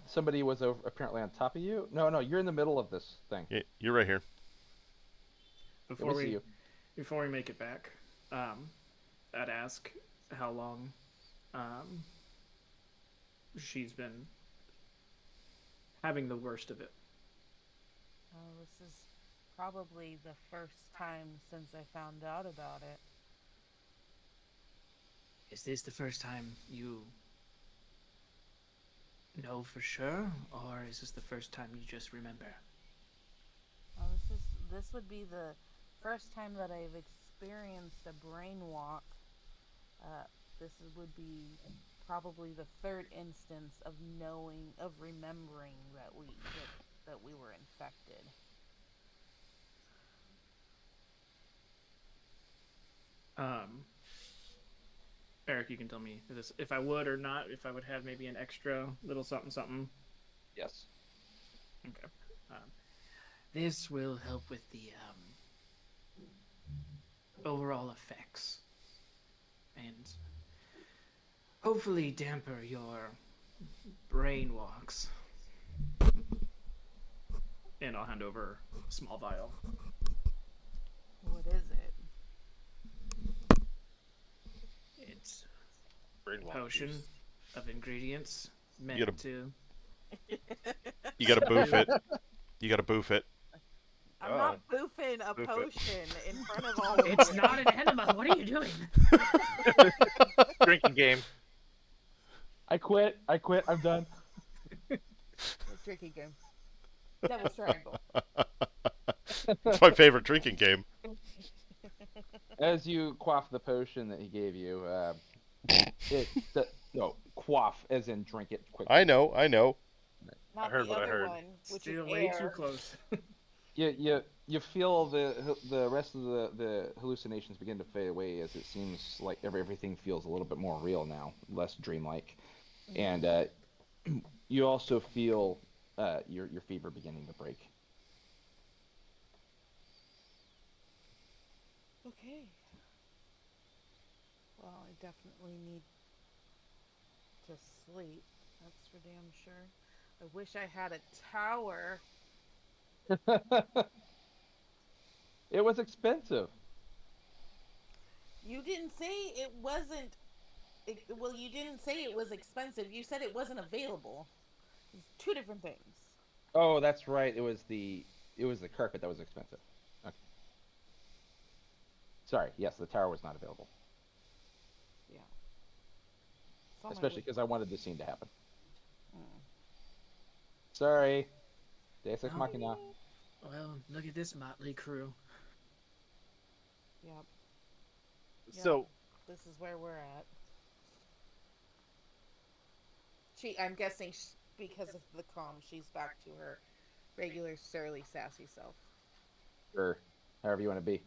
Somebody was apparently on top of you. No, you're in the middle of this thing. Yeah, you're right here. Before see we you. before we make it back, I'd ask how long she's been having the worst of it. Oh, this is probably the first time since I found out about it. Is this the first time you know for sure, or is this the first time you just remember? Oh, this would be the first time that I've experienced a brainwalk. Would be probably the third instance of remembering that we were infected. Eric, you can tell me if I would or not, if I would have maybe an extra little something something. Yes. Okay. This will help with the overall effects, and hopefully damper your brain walks. And I'll hand over a small vial. What is it? It's Brainwalk potion juice. of ingredients meant You gotta- to. You gotta boof it. You gotta boof it. I'm not boofing a Boof it. potion in front of all of It's you. not an enema. What are you doing? Drinking game. I quit. I'm done. Tricky game. Devil's Triangle. It's my favorite drinking game. As you quaff the potion that he gave you, quaff as in drink it quickly. I know. Not heard the what I other heard. one, which Still is way air. too close. You feel the rest of the hallucinations begin to fade away as it seems like everything feels a little bit more real now, less dreamlike, and you also feel your fever beginning to break. Okay. Well, I definitely need to sleep. That's for damn sure. I wish I had a tower. It was expensive. You didn't say it wasn't. Well, you didn't say it was expensive. You said it wasn't available. It's two different things. Oh, that's right. It was the carpet that was expensive. Okay. Sorry. Yes, the tower was not available. Yeah. It's on my Especially list. because I wanted the scene to happen. Mm. Sorry. Deus Ex No. Machina. Well, look at this motley crew. Yep. So, This is where we're at. I'm guessing because of the calm, she's back to her regular surly, sassy self. Or however you want to be.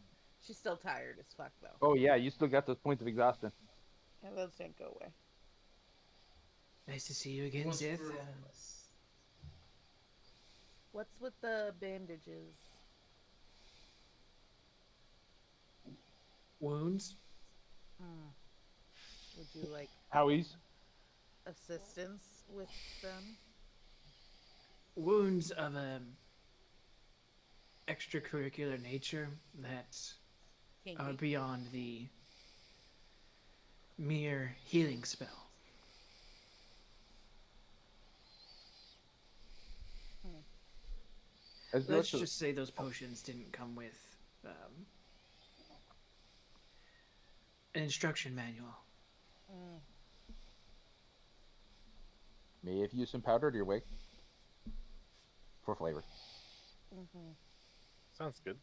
She's still tired as fuck, though. Oh yeah, you still got those points of exhaustion. And those didn't go away. Nice to see you again, Once Zith. for all of us. What's with the bandages? Wounds? Hmm. Would you like Howie's. assistance with them? Wounds of extracurricular nature that are Kinky. beyond the mere healing spell. As you Let's look to- just say those potions didn't come with an instruction manual. Mm. May have used some powdered earwig for flavor. Mm-hmm. sounds good.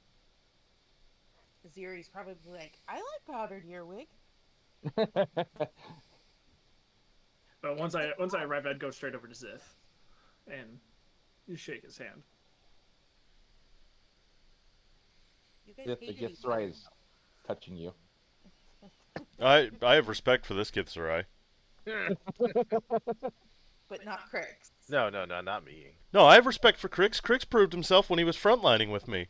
Ziri's probably like, I like powdered earwig. But once I arrive, I'd go straight over to Zith and you shake his hand. You guys If the hated each Githzerai other. is touching you. I have respect for this Githzerai. But but not Crix. No, not me. No, I have respect for Crix. Crix proved himself when he was frontlining with me.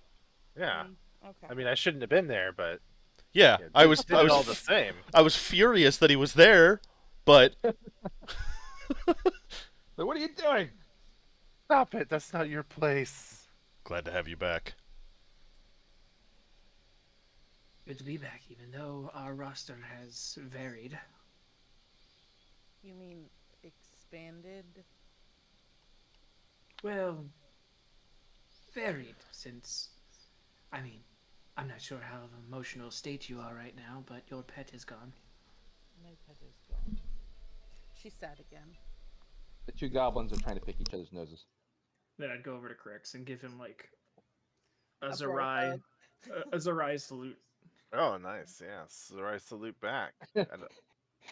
Yeah. Okay. I mean, I shouldn't have been there, but Yeah, yeah, I was. did I it was. all the same. I was furious that he was there, but So what are you doing? Stop it! That's not your place. glad to have you back. Good to be back, even though our roster has varied. You mean expanded? Well, varied since, I mean, I'm not sure how emotional state you are right now, but your pet is gone. My pet is gone. She's sad again. The two goblins are trying to pick each other's noses. Then I'd go over to Crix and give him like a A bro Zerai, hug. a Zerai salute. Oh, nice. Yes, I salute back. I don't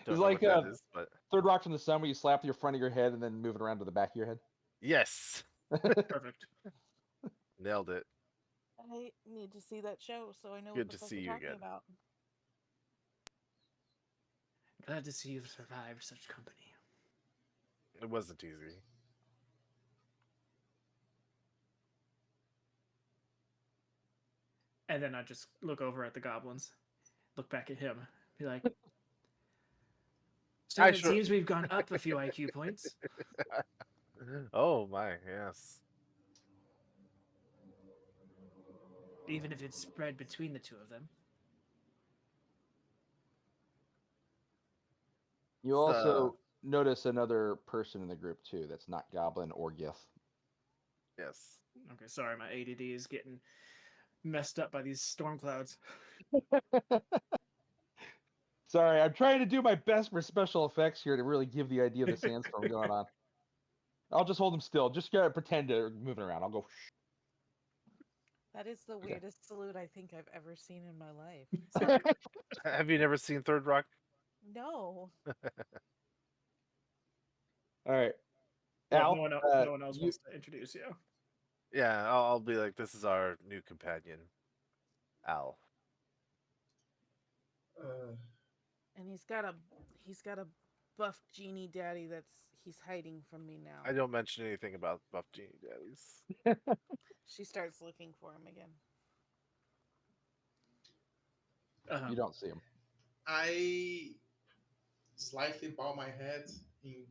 It's know like what that is, but Third Rock from the Sun, where you slap your front of your head and then move it around to the back of your head. yes, Perfect. nailed it. I need to see that show so I know Good what the to fuck see you're you talking again. about. Glad to see you've survived such company. It wasn't easy. And then I just look over at the goblins, look back at him, be like, so it seems we've gone up a few IQ points. Oh my, yes. Even if it's spread between the two of them. You also notice another person in the group too that's not Goblin or Gith. Yes. Okay, sorry, my ADD is getting messed up by these storm clouds. Sorry, I'm trying to do my best for special effects here to really give the idea of the sandstorm going on. I'll just hold them still. Just gotta pretend they're moving around. I'll go. Shh. That is the weirdest salute I think I've ever seen in my life. Have you never seen Third Rock? No. All right, Well, Al. no one else wants to introduce you. Yeah, I'll be like, this is our new companion, Al. And he's got a buff genie daddy he's hiding from me now. I don't mention anything about Buff Genie Daddies. She starts looking for him again. You don't see him. I slightly bow my head in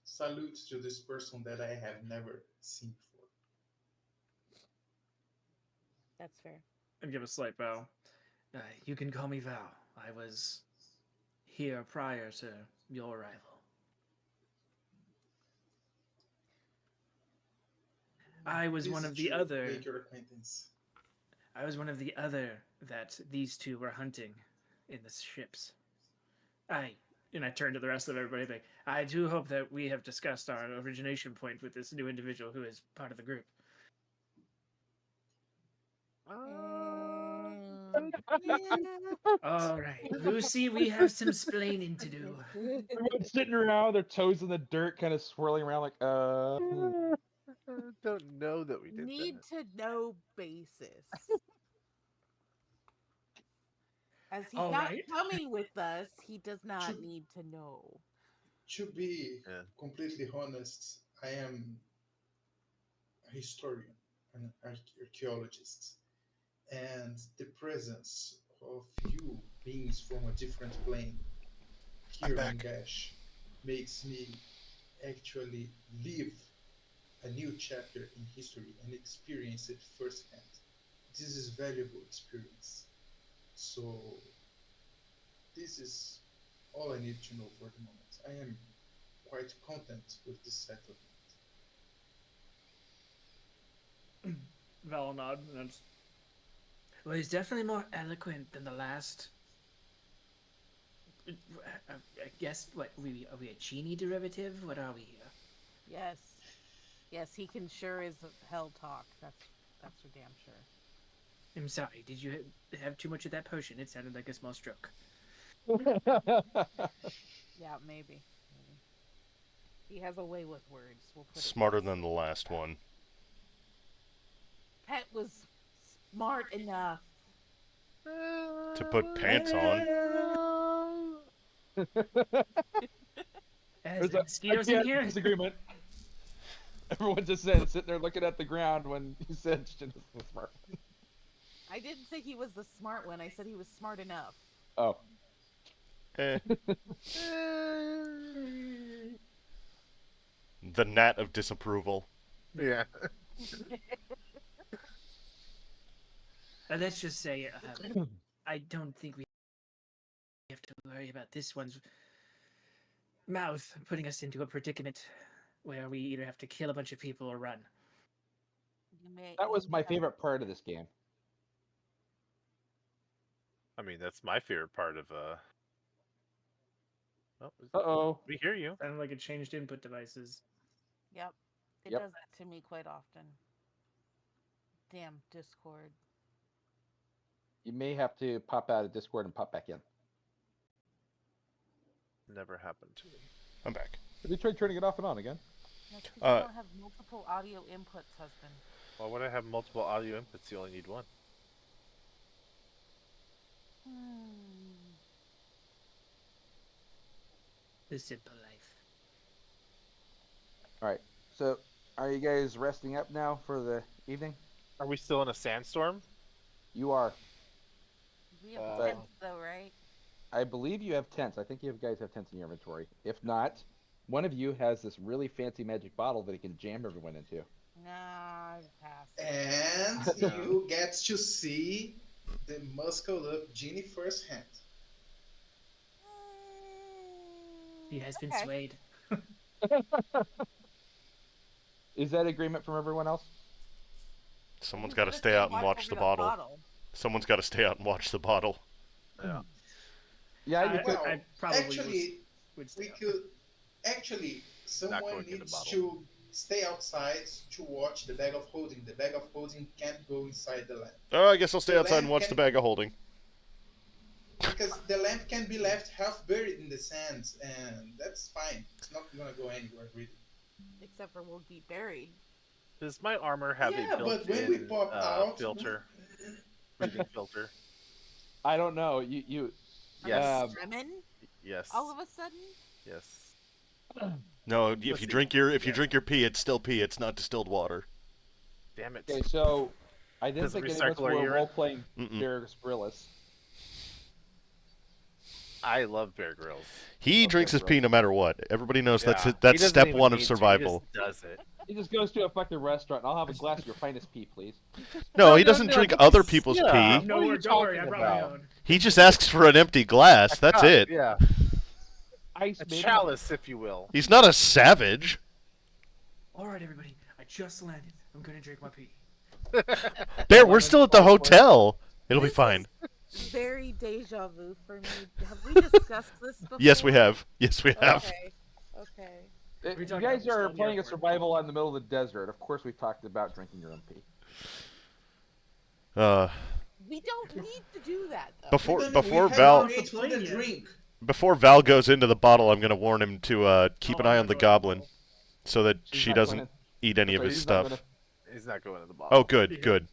salute to this person that I have never seen before. That's fair. And give a slight bow. You can call me Val. I was here prior to your arrival. I was one of the other. Make your acquaintance. I was one of the other that these two were hunting in the ships. I turn to the rest of everybody. Like, I do hope that we have discussed our origination point with this new individual who is part of the group. All right, Lucy, we have some splaining to do. Everyone's sitting around, their toes in the dirt, kind of swirling around, like, Don't know that we did Need that. to know basis. As he's All not right. coming with us, he does not need to know. To be Yeah. completely honest, I am a historian, an archaeologist, and the presence of you beings from a different plane here in Gash makes me actually live a new chapter in history and experience it firsthand. This is valuable experience. So this is all I need to know for the moment. I am quite content with this settlement. Valinod. Well, he's definitely more eloquent than the last. I guess, what, are we a genie derivative? What are we here? Yes. Yes, he can sure as hell talk. That's for damn sure. I'm sorry, did you have too much of that potion? It sounded like a small stroke. Yeah, maybe. He has a way with words. We'll put Smarter than the last one. Pet was smart enough To put pants on. Is There's there a mosquitoes in here? disagreement. Everyone just said sitting there looking at the ground when he said Shin was the smart one. I didn't say he was the smart one. I said he was smart enough. Oh. Eh. The gnat of disapproval. Yeah. Let's just say I don't think we have to worry about this one's mouth putting us into a predicament where we either have to kill a bunch of people or run. That was my favorite part of this game. I mean, that's my favorite part of Oh, Uh-oh. we hear you. Sounded like it changed input devices. Yep. It Yep. does that to me quite often. Damn Discord. You may have to pop out of Discord and pop back in. Never happened to me. I'm back. Have you tried turning it off and on again? That's because you don't have multiple audio inputs, husband. Why would I have multiple audio inputs? You only need one. The simple life. All right. So, are you guys resting up now for the evening? Are we still in a sandstorm? You are. We have Uh, tents though, right? I believe you have tents. I think you guys have tents in your inventory. If not, one of you has this really fancy magic bottle that he can jam everyone into. Nah, pass. And you get to see the muscled up genie firsthand. He has been Okay. swayed. Is that agreement from everyone else? Someone's Who's got to gonna stay out and watch watch over the bottle. Someone's got to stay out and watch the bottle. Yeah. Yeah, you I, could. I probably Actually, would we stay out. could. Actually, someone going in the needs bottle. to stay outside to watch the bag of holding. The bag of holding can't go inside the lamp. Oh, I guess I'll stay The outside and lamp watch the can- bag of holding. Because the lamp can be left half buried in the sands, and that's fine. It's not gonna go anywhere, really. Except for we'll be buried. Does my armor have Yeah, a but when we built-in pop out- filter? Breathing filter? I don't know. You. Are Yes. you streaming Yes. all of a sudden? Yes. No, if Let's you see. drink your Yeah. drink your pee, it's still pee. It's not distilled water. Damn it. Okay, so I didn't Does it think any of us recycle our were urine? role playing Mm-mm. Bear Grylls. I love Bear Grylls. He Okay, drinks his bro. pee no matter what. Everybody knows Yeah. that's He that's doesn't step even one of need to, survival. He just does it. He just goes to a fucking restaurant. I'll have a glass of your finest pee, please. No, he doesn't drink but other he's- people's yeah. pee. No, What are you don't worry, I talking brought my about? own. He just asks for an empty glass. That's cup, it. Yeah. Ice, A baby. chalice, if you will. He's not a savage. All right, everybody, I just landed. I'm gonna drink my pee. Bear, we're still at the hotel. It'll be This fine. is very deja vu for me. Have we discussed this before? Yes, we have. Yes, we have. Okay. Okay. If We're you talking guys about are still in the playing a airport. survival in the middle of the desert. Of course, we've talked about drinking your own pee. We don't need to do that though. Before We before have Val create food and drink. before Val goes into the bottle, I'm gonna warn him to keep an Oh, eye I'm on the not going to the goblin, bottle. so that He's she not doesn't gonna- eat any of sorry, his he's not stuff. He's not going to the bottle. Oh, good, Yeah. good.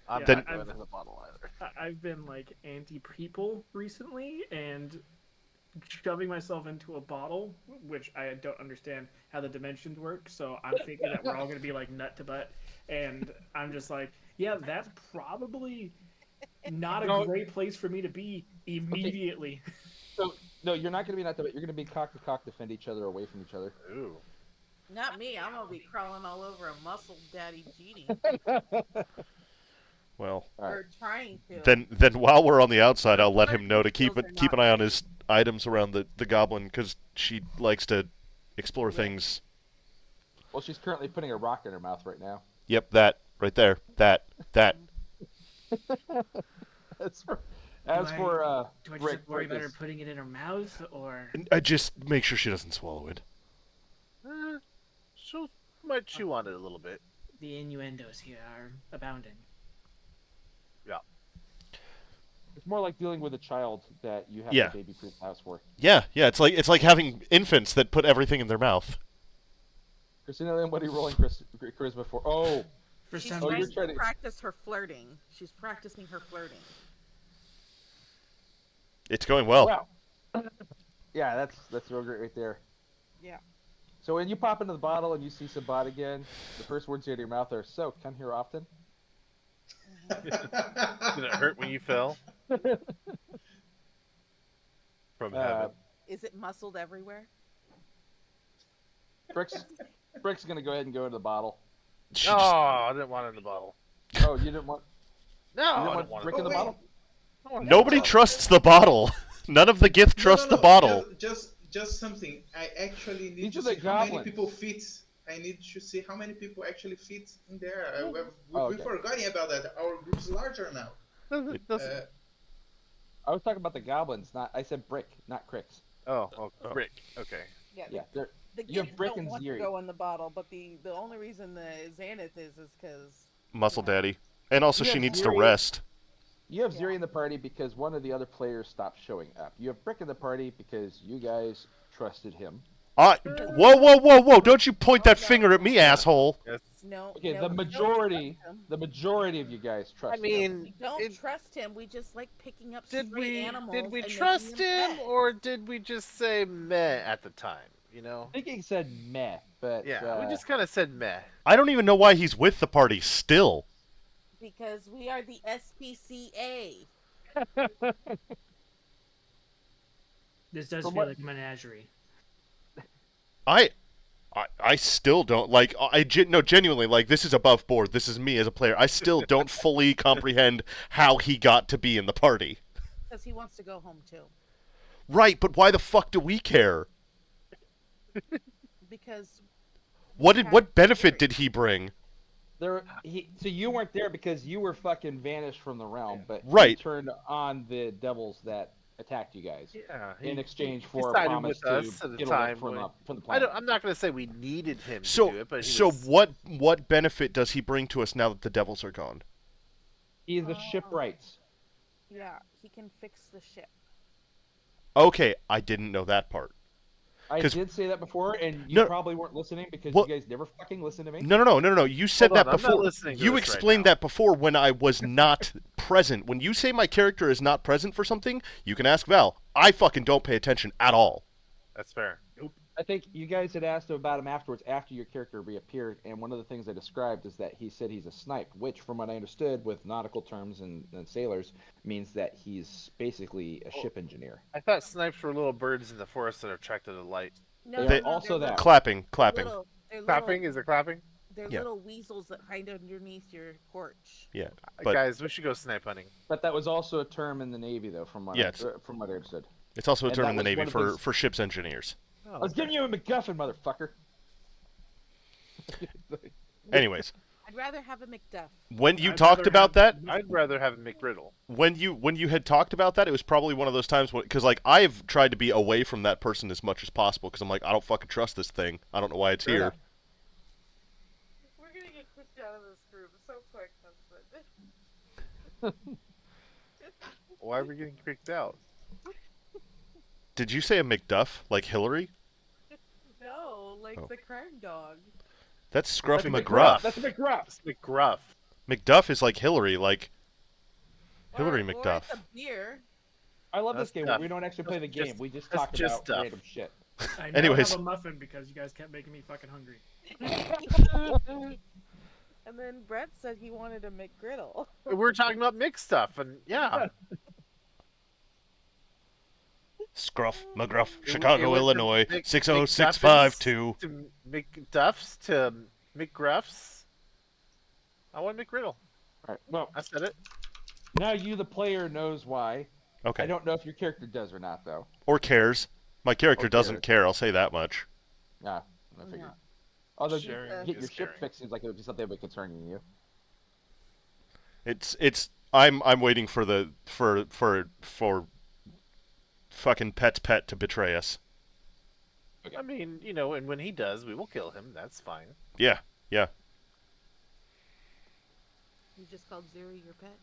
I'm Yeah, Then- not going to the bottle either. I've been like anti-people recently, and shoving myself into a bottle, which I don't understand how the dimensions work. So I'm thinking that we're all gonna be like nut to butt, and I'm just like, yeah, that's probably not a No. great place for me to be immediately. No, you're not going to be not the. You're going to be cock to cock, defend each other away from each other. Ooh. Not me. I'm gonna be crawling all over a muscle daddy genie. Well, All right. Or trying to. then while we're on the outside, I'll let him know to Skills are keep an not eye on his items around the goblin, because she likes to explore things. Well, she's currently putting a rock in her mouth right now. Yep, that right there. That. As for Do I Rick, just worry about her Marcus, putting it in her mouth, or I just make sure she doesn't swallow it. She might chew on it a little bit. the innuendos here are abounding? it's more like dealing with a child that you have Yeah. to baby-proof the house for. Yeah, it's like having infants that put everything in their mouth. Christina, anybody rolling charisma for? Oh, For She's some Oh, trying you're reason, trying to to- practice her flirting. She's practicing her flirting. It's going well. wow. Yeah, that's real great right there. Yeah. So when you pop into the bottle and you see Sabat again, the first words out of your mouth are, "So, come here often." Did it hurt when you fell from heaven? Is it muscled everywhere? Brick's gonna go ahead and go into the bottle. She Oh, just- I didn't want it in the bottle. Oh, you didn't want No, you I didn't didn't want want Brick it in the wait. bottle? Nobody trusts the bottle. None of the gift trust the bottle. Just something. I actually need These to are the see how many goblins. people fit. I need to see how many people actually fit in there. We Okay. forgotten about that. Our group's larger now. Doesn't- I was talking about the goblins, not. I said Brick, not Cricks. oh, Rick. Okay. Yeah. Yeah, they're The You have kids Brick don't and want Ziri. to go in the bottle, but the only reason the Xanath is because Muscle Daddy. And also, You she have needs to Ziri- rest. You have Yeah. Ziri in the party because one of the other players stopped showing up. You have Brick in the party because you guys trusted him. Whoa! Don't you point that finger at me, asshole. Yes. no. Okay, no, the we don't majority trust him. of you guys trust I mean, We don't it- trust him. We just like picking up did stray animals. did we and making trust them him pets. or did we just say meh at the time? You know? I think he said meh, but Yeah, we just kind of said meh. I don't even know why he's with the party still. Because we are the SPCA. This does From feel what- like a menagerie. I still don't like. No, genuinely, like, this is above board. This is me as a player. I still don't fully comprehend how he got to be in the party. Because he wants to go home too. Right, but why the fuck do we care? Because What benefit did he bring? so you weren't there because you were fucking vanished from the realm, but Right. he turned on the devils that attacked you guys Yeah. in exchange he for a sided promise with us to at the get away time from when- the planet. I'm not going to say we needed him to So, do it, but he so was... what benefit does he bring to us now that the devils are gone? He's the shipwrights. yeah, he can fix the ship. Okay, I didn't know that part. I 'Cause- did say that before, and you No- probably weren't listening because Well- you guys never fucking listen to me. No. You said Hold on, that I'm not before. listening to You this right explained now. that before when I was not present. When you say my character is not present for something, you can ask Val. I fucking don't pay attention at all. That's fair. I think you guys had asked about him afterwards, after your character reappeared, and one of the things I described is that he said he's a snipe, which, from what I understood with nautical terms and sailors, means that he's basically a ship engineer. I thought snipes were little birds in the forest that are attracted to light. No, They no, are also they're that. Clapping. They're Clapping? Is it clapping? They're Yeah. little weasels that hide underneath your porch. Yeah. But- Guys, we should go snipe hunting. But that was also a term in the Navy, though, from what Yeah, from what I understood. It's also a And term that in the was Navy one of the things- for ship's engineers. I was giving you a MacGuffin, motherfucker. Anyways, I'd rather have a McDuff. when you I'd talked rather about have- that, I'd rather have a McGriddle. when you had talked about that, it was probably one of those times because like I've tried to be away from that person as much as possible because I'm like I don't fucking trust this thing. I don't know why it's Fair here. enough. We're gonna get kicked out of this group so quick, husband. Why are we getting kicked out? Did you say a McDuff like Hillary? No, like Oh. the crime dog. That's Scruff That's McGruff. That's McGruff. It's McGruff. McDuff is like Hillary, like Hillary Or McDuff. it's a beer. I love That's this game. stuff. We don't actually play the That's game. just- We just that's talk just about stuff. random shit. I now Anyways. have a muffin because you guys kept making me fucking hungry. And then Brett said he wanted a McGriddle. We're talking about mixed stuff, and yeah. Scruff McGruff, It Chicago, went from Illinois, Mc- 60652. To McDuffs to McGruffs. I want McGriddle. All right. Well, I said it. now you, the player, knows why. I Okay. don't know if your character does or not, though. Or cares. My character Or doesn't cares. care, I'll say that much. Yeah, I figured. Although Sharing get your is ship caring. fixed seems like it would be something that would be concerning you. I'm waiting for the for fucking Pet's pet to betray us. I mean, you know, and when he does, we will kill him. That's fine. Yeah. You just called Ziri your pet?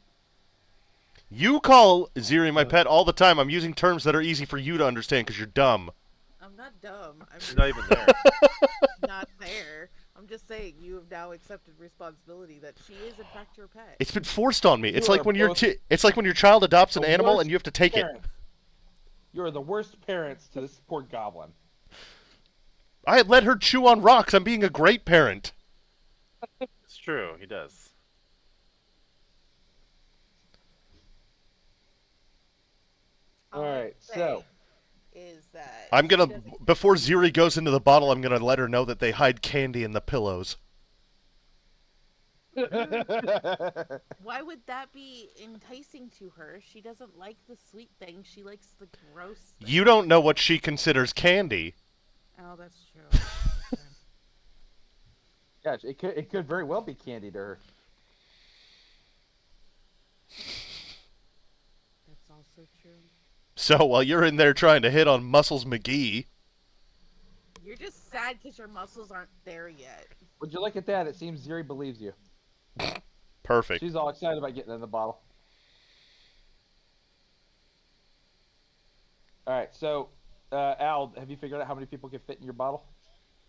You call Ziri my pet all the time. I'm using terms that are easy for you to understand because you're dumb. I'm not dumb. I'm She's not even there. not there. I'm just saying you have now accepted responsibility that she is in fact your pet. It's been forced on me. It's You like are when both it's like when your child adopts an the animal worst and you have to take it. Parent. You are the worst parents to this poor goblin. I let her chew on rocks. I'm being a great parent. It's true. He does. All right, so is that I'm she gonna doesn't- before Ziri goes into the bottle. I'm gonna let her know that they hide candy in the pillows. Why would that be enticing to her? She doesn't like the sweet thing. She likes the gross thing. You don't know what she considers candy. Oh, that's true. Okay. yeah, it could very well be candy to her. That's also true. So while you're in there trying to hit on Muscles McGee, You're just sad because your muscles aren't there yet. Would you look at that? It seems Ziri believes you. perfect. She's all excited about getting in the bottle. All right, so Al, have you figured out how many people can fit in your bottle?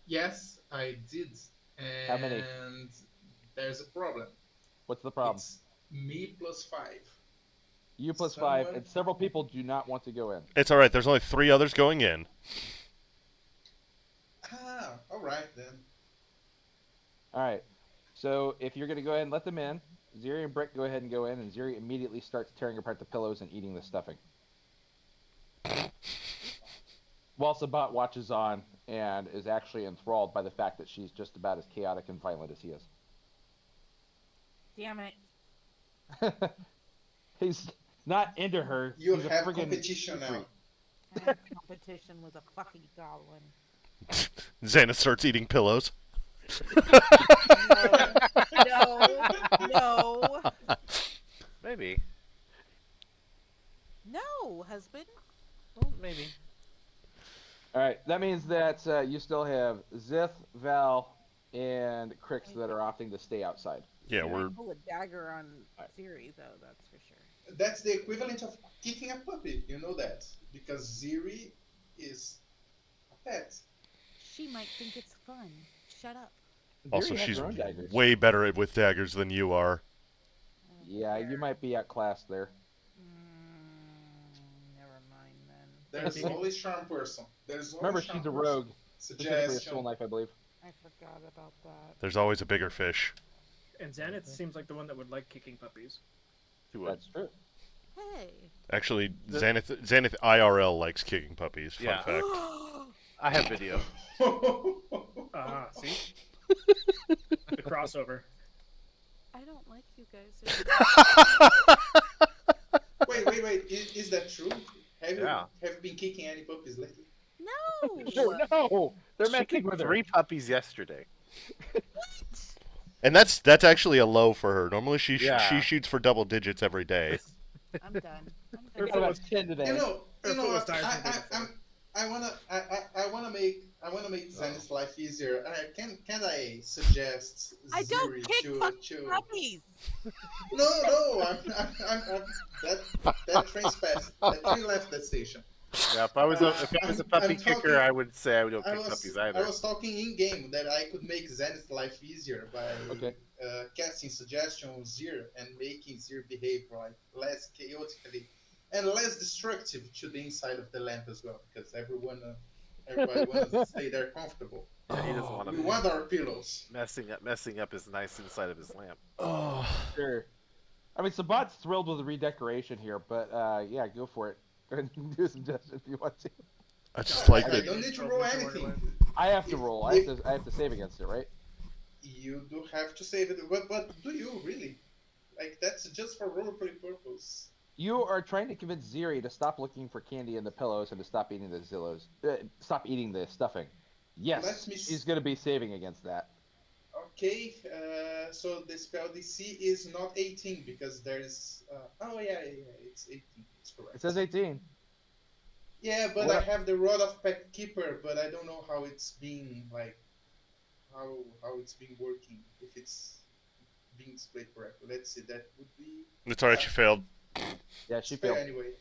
Yes, I did. And How many? there's a problem. What's the problem? It's me plus 5. You plus 5, someone- and several people do not want to go in. It's all right. There's only 3 others going in. Ah, all right then. All right, so if you're going to go ahead and let them in, Ziri and Brick go ahead and go in, and Ziri immediately starts tearing apart the pillows and eating the stuffing. While Sabat watches on and is actually enthralled by the fact that she's just about as chaotic and violent as he is. Damn it. He's not into her. You He's a have friggin' competition now. freak. I have competition with a fucking goblin. Xana starts eating pillows. No. Maybe. No, husband. Well, maybe. All right, that means that you still have Zith, Val, and Crix that are opting to stay outside. Yeah, You we're might pull a dagger on Siri, though, that's for sure. That's the equivalent of kicking a puppy. You know that because Ziri is a pet. She might think it's fun. Shut up. also Ziri has she's her own daggers. way better with daggers than you are. I don't Yeah, you care. might be outclassed there. Never mind then. There's Maybe. always charm person. There's always Remember, charm she's a person. rogue. Specifically a soul Suggestion. knife, I believe. I forgot about that. There's always a bigger fish. And Xanath seems like the one that would like kicking puppies. That's true. Hey. Actually, Xanath IRL likes kicking puppies. Fun Yeah. fact. I have video. Ah, see? The crossover. I don't like you guys. wait. Is that true? Have Yeah. you have you been kicking any puppies lately? No. No, they're She messing kicked with her. 3 puppies yesterday. What? And that's actually a low for her. Normally she Yeah. shoots for double digits every day. I'm done. We're I'm got done. about 10 today. You know Her foot was what? tired from the day before. I wanna make Zen's life easier. Can I suggest I don't Ziri kick fucking to puppies. No, I'm that train's passed. That train left that station. Yeah, if I was a puppy I'm kicker, talking- I would say I don't I kick puppies I either. was talking in game that I could make Zen's life easier by Okay. casting suggestion on Zir and making Zir behave like less chaotically and less destructive to the inside of the lamp as well, because everybody wants to stay there comfortable. Yeah, he doesn't want We to want our pillows. messing up his nice inside of his lamp. Oh. Sure. I mean, Sabat's thrilled with the redecoration here, but yeah, go for it. Do a suggestion if you want to. I just like I that. don't need to roll anything. I have to roll. I have to save against it, right? You do have to save it, but do you really? Like that's just for roleplay purpose. You are trying to convince Ziri to stop looking for candy in the pillows and to stop eating the Zillows. Stop eating the stuffing. Yes, Let me she's going to be saving against that. Okay, so the spell DC is not 18 because there's. Oh yeah, it's 18. It's correct. It says 18. Yeah, but What? I have the Rod of Pet Keeper, but I don't know how it's being like. How it's been working if it's being displayed correctly. Let's see. That would be. It's alright, you failed. Yeah, she But failed. anyway,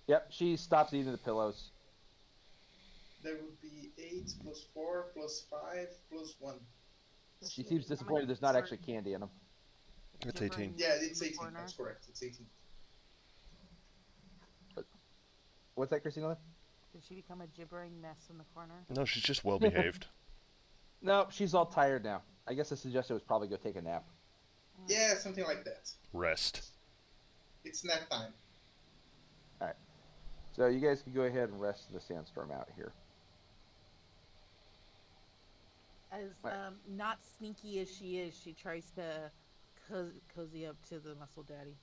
Yep, she stops eating the pillows. that would be 8 plus 4 plus 5 plus 1. She seems disappointed there's not actually candy in them. It's 18. Yeah, it's 18. Corner. That's correct. It's 18. What's that, Christina? Did she become a gibbering mess in the corner? No, she's just well behaved. No, she's all tired now. I guess I suggested it was probably go take a nap. Yeah, something like that. Rest. It's nap time. All right. So you guys can go ahead and rest the sandstorm out here. As not sneaky as she tries to cozy up to the muscle daddy.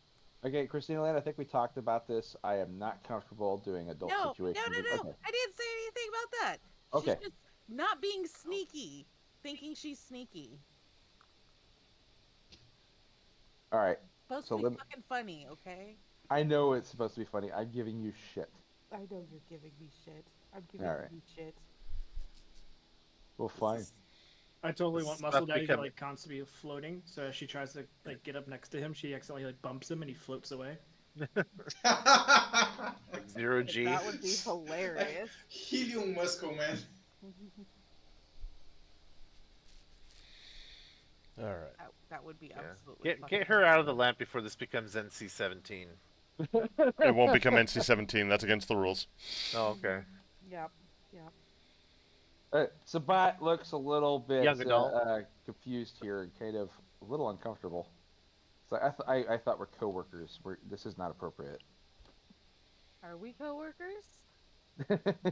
Okay, Christina Land, I think we talked about this. I am not comfortable doing adult No, situations. no. Okay. I didn't say anything about that. Okay. She's just not being sneaky, thinking she's sneaky. All right. Supposed So to let be me- fucking funny, okay? I know it's supposed to be funny. I'm giving you shit. I know you're giving me shit. I'm giving All right. you shit. Well, fine. I totally This want is Muscle about to Daddy to become- like constantly be floating. So as she tries to like get up next to him, she accidentally like bumps him and he floats away. Like 0G. That would be hilarious. Helium muscle, man. All right. That would be Yeah. absolutely. fucking Get her out of the hilarious. lamp before this becomes NC-17. It won't become NC-17. That's against the rules. Oh, okay. Yep. Sabat looks a little bit Young adult. confused here and kind of a little uncomfortable. So I thought we're coworkers. This is not appropriate. Are we coworkers?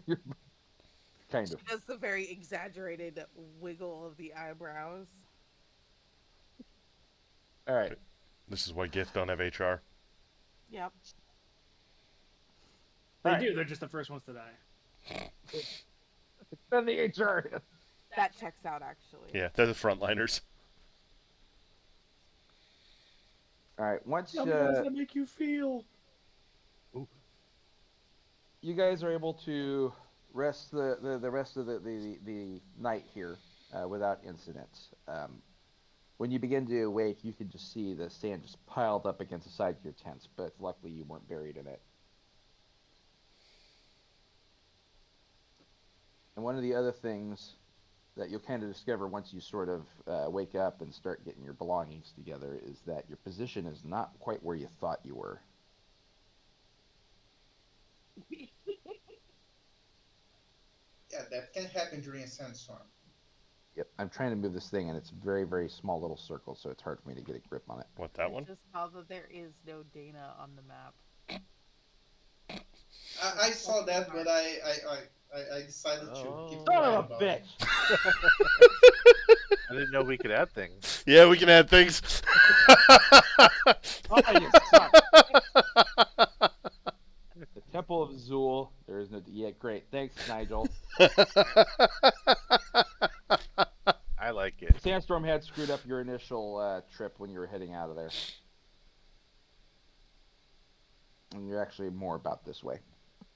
You're kind She of. does the very exaggerated wiggle of the eyebrows. All right. This is why Gith don't have HR. Yep. They Alright. do. They're just the first ones to die. Then the HR. That checks out, actually. Yeah, they're the frontliners. All right. Once How does that make you feel? you guys are able to rest the rest of the night here without incident. When you begin to awake, you can just see the sand just piled up against the side of your tents, but luckily you weren't buried in it. And one of the other things that you'll kind of discover once you sort of wake up and start getting your belongings together is that your position is not quite where you thought you were. Yeah, that can happen during a sandstorm. Yep, I'm trying to move this thing, and it's very, very small little circle, so it's hard for me to get a grip on it. What, that I one? just saw that there is no Dana on the map. I saw that, but I decided to keep Oh. Son quiet of a about it. bitch! I didn't know we could add things. Yeah, we can add things. Oh, you suck. The Temple of Zool. There is no. Yeah, great. Thanks, Nigel. I like it. Sandstorm had screwed up your initial trip when you were heading out of there. And you're actually more about this way.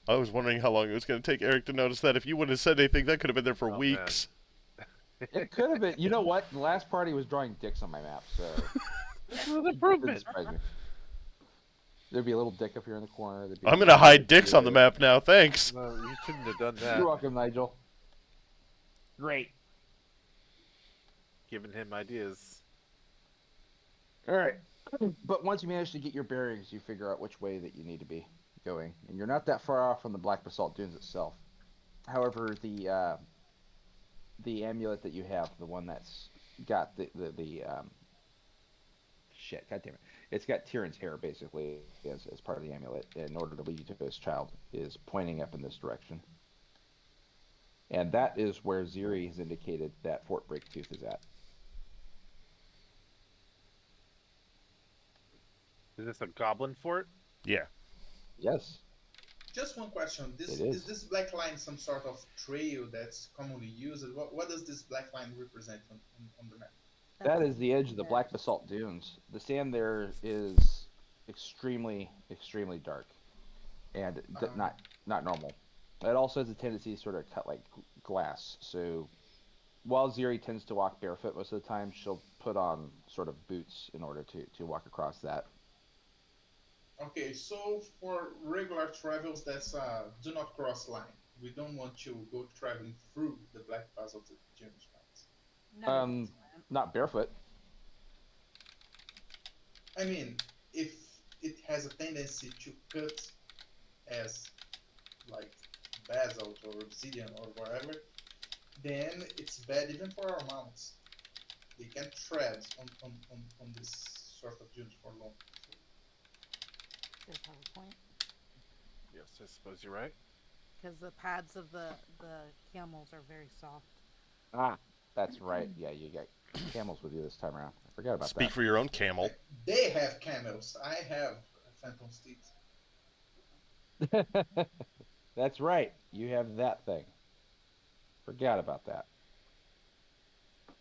I was wondering how long it was going to take Eric to notice that. If you wouldn't have said anything, that could have been there for Oh, weeks. It could have been. You know what? The last party was drawing dicks on my map, so. This was an Didn't improvement. surprise me. There'd be a little dick up here in the corner. There'd be I'm going to hide dicks on the map now. Thanks. No, you shouldn't have done that. You're welcome, Nigel. Great. Giving him ideas. All right. But once you manage to get your bearings, you figure out which way that you need to be going, and you're not that far off from the Black Basalt Dunes itself. However, the amulet that you have, the one that's got the shit, god damn it, it's got Tyrion's hair basically as part of the amulet. In order to lead you to his child, is pointing up in this direction, and that is where Ziri has indicated that Fort Breaktooth is at. Is this a goblin fort? Yeah. Yes. Just one question. It is. Is this black line some sort of trail that's commonly used? What does this black line represent on the map? That is the edge of the Black Basalt Dunes. The sand there is extremely, extremely dark, and not normal. It also has a tendency to sort of cut like glass. So while Ziri tends to walk barefoot most of the time, she'll put on sort of boots in order to walk across that. Okay, so for regular travels, that's do not cross line. We don't want to go traveling through the Black Basalt Dunes, right? Not barefoot. I mean, if it has a tendency to cut as like basalt or obsidian or whatever, then it's bad even for our mounts. They can't tread on this sort of dunes for long. Does have a point. Yes, I suppose you're right. Because the pads of the camels are very soft. Ah, that's right. Yeah, you got camels with you this time around. I forgot about Speak that. for your own camel. They have camels. I have phantom steeds. That's right. You have that thing. Forgot about that. All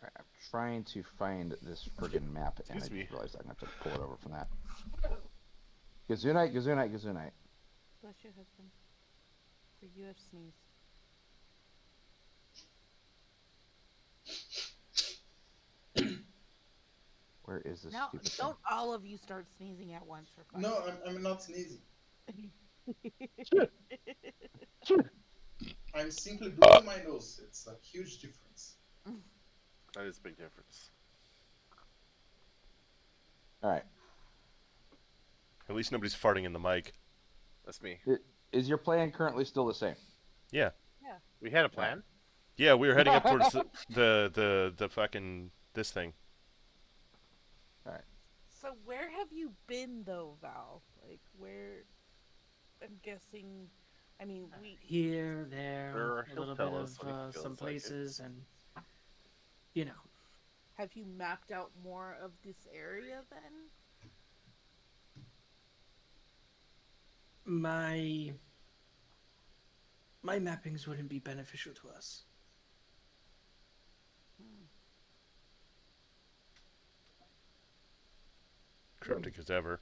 right, I'm trying to find this friggin' map, and I Excuse me. just realized I'm going to have to pull it over from that. Gazunite, Gazunite, Gazunite. Bless your husband. For you have sneezed. Where is this Now, stupid don't all of you start sneezing at once for fun. No, I'm not sneezing. thing? I'm simply blowing my nose. It's a huge difference. That is a big difference. All right. At least nobody's farting in the mic. That's me. Is your plan currently still the same? Yeah. We had a plan. Yeah, we were heading up towards the fucking this thing. So where have you been though, Val? Like where? I'm guessing. I mean, we. Here, there, Sure, a he'll little tell bit us when he of feels some like it. places, and you know, Have you mapped out more of this area then? my mappings wouldn't be beneficial to us. Cryptic as ever.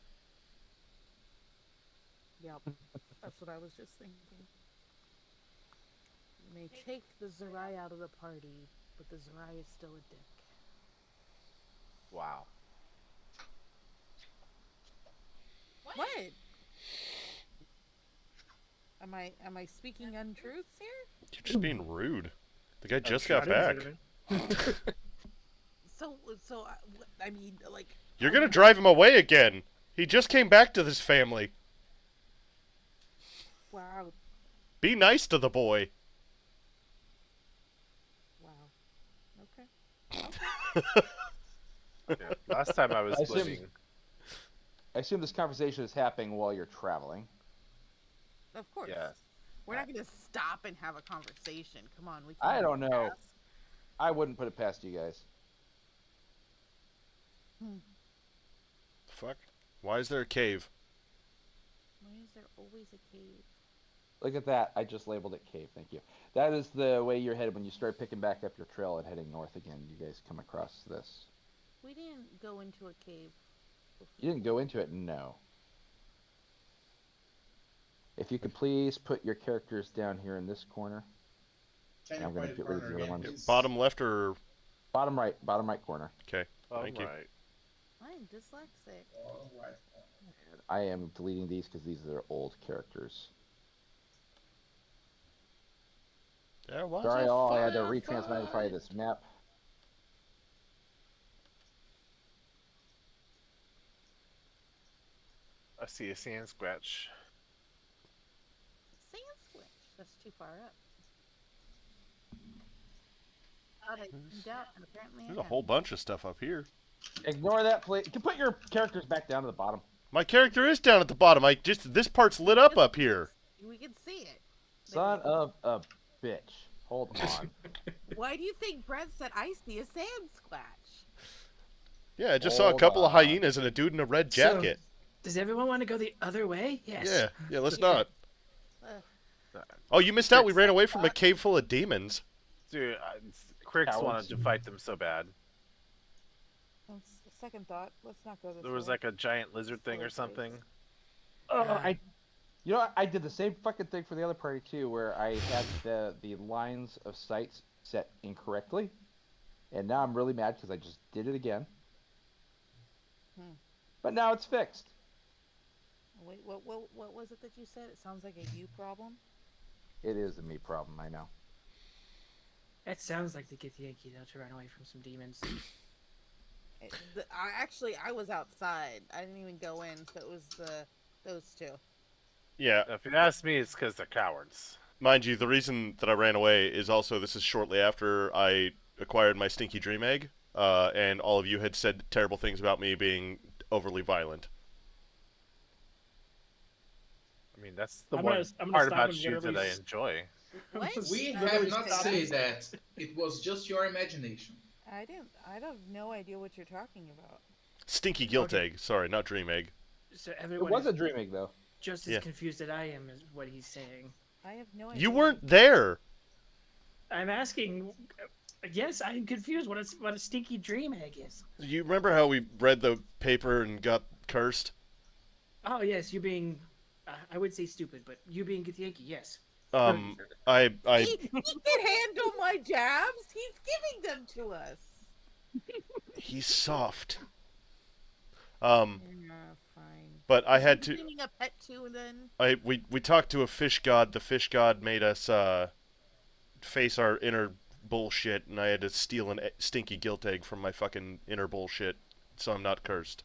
Yep. That's what I was just thinking. You may take the Zerai out of the party, but the Zerai is still a dick. Wow. What? Am I speaking untruths here? You're just being rude. The guy just sure, got I back. didn't say that. So I mean, like. You're gonna drive him away again. He just came back to this family. Wow. Be nice to the boy. Wow. Okay. Yeah. Last time I was I assume- living. I assume this conversation is happening while you're traveling. Of course. Yes. We're not going to stop and have a conversation. Come on, we. I can don't know. pass. I wouldn't put it past you guys. Fuck. Why is there a cave? Why is there always a cave? Look at that. I just labeled it cave. Thank you. That is the way you're headed when you start picking back up your trail and heading north again. You guys come across this. We didn't go into a cave. You didn't go into it? No. If you could please put your characters down here in this corner. Can I'm you gonna point get the rid of corner the other again, ones. please? Bottom left or Bottom right corner. okay? Thank you. Right. I'm dyslexic. All right. And I am deleting these because these are old characters. There was Sorry, a all. I had to firefight. retransmogrify this map. I see a sand scratch. Sand squitch. That's too far up. I doubt, and apparently There's I a whole bunch of stuff up here. Ignore that, please. You can put your characters back down to the bottom. My character is down at the bottom. This part's lit up here. We can see it. Son of a bitch. Hold on. Why do you think Brett said I see a sand squatch? Yeah, I just saw a Hold couple of on. hyenas and a dude in a red So- jacket. Does everyone want to go the other way? Yes. Yeah, let's not. Uh, Oh, you missed out. We ran away from a cave full of demons. Dude, Crix Cowards. wanted to fight them so bad. on second thought, let's not go this There was way. like a giant lizard thing or Slow pace. something. You know what? I did the same fucking thing for the other party too, where I had the lines of sights set incorrectly, and now I'm really mad because I just did it again. But now it's fixed. Wait, what was it that you said? It sounds like a you problem. It is a me problem, I know. That sounds like the Githyanki though, to run away from some demons. I was outside. I didn't even go in, so it was those two. Yeah, If you ask me, it's because they're cowards. mind you, the reason that I ran away is also this is shortly after I acquired my stinky dream egg, and all of you had said terrible things about me being overly violent. I mean, that's the I'm one gonna part stop about and you that literally I enjoy. What? We Literally have not stop said and- that. It was just your imagination. I have no idea what you're talking about. Stinky guilt Okay. egg. Sorry, not dream egg. So It everyone was is a dream egg, though. just as Yeah. confused as I am is what he's saying. I have no idea. You weren't there. I'm asking. Yes, I'm confused. What a stinky dream egg is. You remember how we read the paper and got cursed? Oh yes, you being, I would say stupid, but you being Githyanki, yes. I He can handle my jabs. He's giving them to us. he's soft. Yeah, fine. But I Is had he to. becoming a pet too then? We talked to a fish god. The fish god made us face our inner bullshit, and I had to steal an stinky guilt egg from my fucking inner bullshit, so I'm not cursed.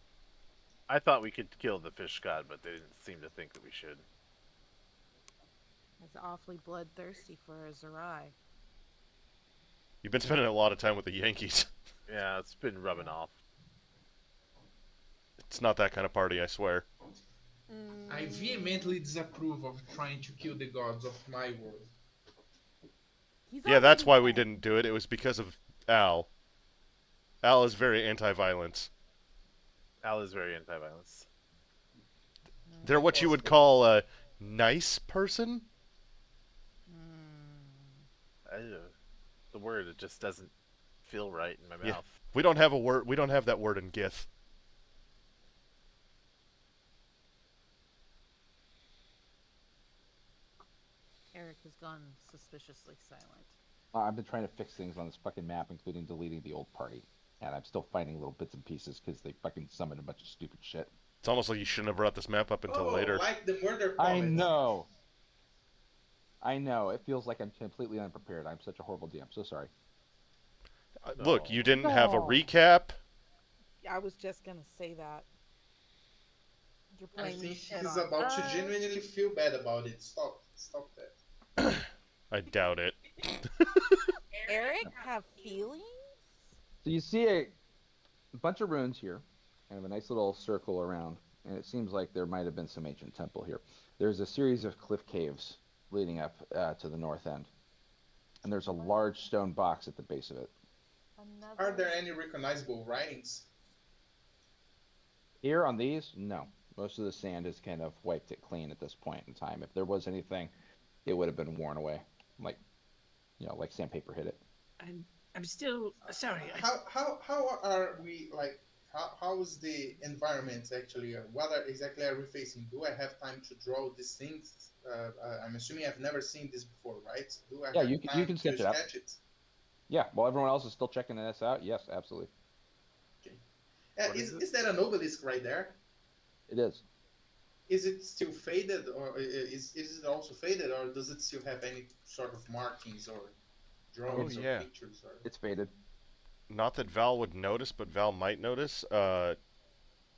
I thought we could kill the fish god, but they didn't seem to think that we should. He's awfully bloodthirsty for a Zerai. You've been spending a lot of time with the Yankees. Yeah, it's been rubbing off. It's not that kind of party, I swear. I vehemently disapprove of trying to kill the gods of my world. He's Yeah, that's already why we dead. didn't do it. It was because of Al. Al is very anti-violence. Al is very anti-violence. They're what you would call a nice person? The word, it just doesn't feel right in my Yeah. mouth. We don't have a word. We don't have that word in Gith. Eric has gone suspiciously silent. I've been trying to fix things on this fucking map, including deleting the old party. And I'm still finding little bits and pieces because they fucking summoned a bunch of stupid shit. It's almost like you shouldn't have brought this map up until later. Like the murder I comment. know. I know. It feels like I'm completely unprepared. I'm such a horrible DM. So sorry. Look, you didn't have a No. recap. I was just gonna say that. You're I blaming think shit he's on about to us. genuinely feel bad about it. Stop that. I doubt it. Eric have feelings? So you see a bunch of runes here, kind of a nice little circle around, and it seems like there might have been some ancient temple here. There's a series of cliff caves leading up to the north end, and there's a large stone box at the base of it. Another... Are there any recognizable writings? Here on these, no. Most of the sand has kind of wiped it clean at this point in time. If there was anything, it would have been worn away, like sandpaper hit it. I'm still sorry. How are we like? How is the environment actually? What exactly are we facing? Do I have time to draw these things? I'm assuming I've never seen this before, right? Do I Yeah, have you time can to sketch it out. sketch it? Yeah, while everyone else is still checking this out, yes, absolutely. What is it? Is that an obelisk right there? It is. Is it still faded, or is it also faded, or does it still have any sort of markings or drawings Oh, or yeah. pictures? Or... It's faded. Not that Val would notice, but Val might notice.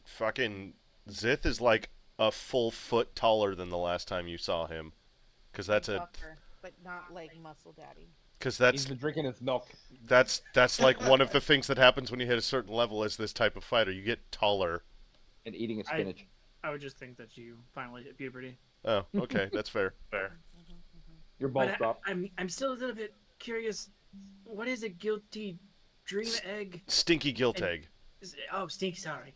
Fucking Zith is like a full foot taller than the last time you saw him. Because that's Fucker, but not like Muscle Daddy. He's that's been drinking his milk. that's like one of the things that happens when you hit a certain level as this type of fighter. You get taller. And eating his spinach. I would just think that you finally hit puberty. Oh, okay, that's fair. Fair. Your balls But drop. I'm still a little bit curious. What is a guilty dream egg? Stinky guilt And- egg. Oh, stink. Sorry,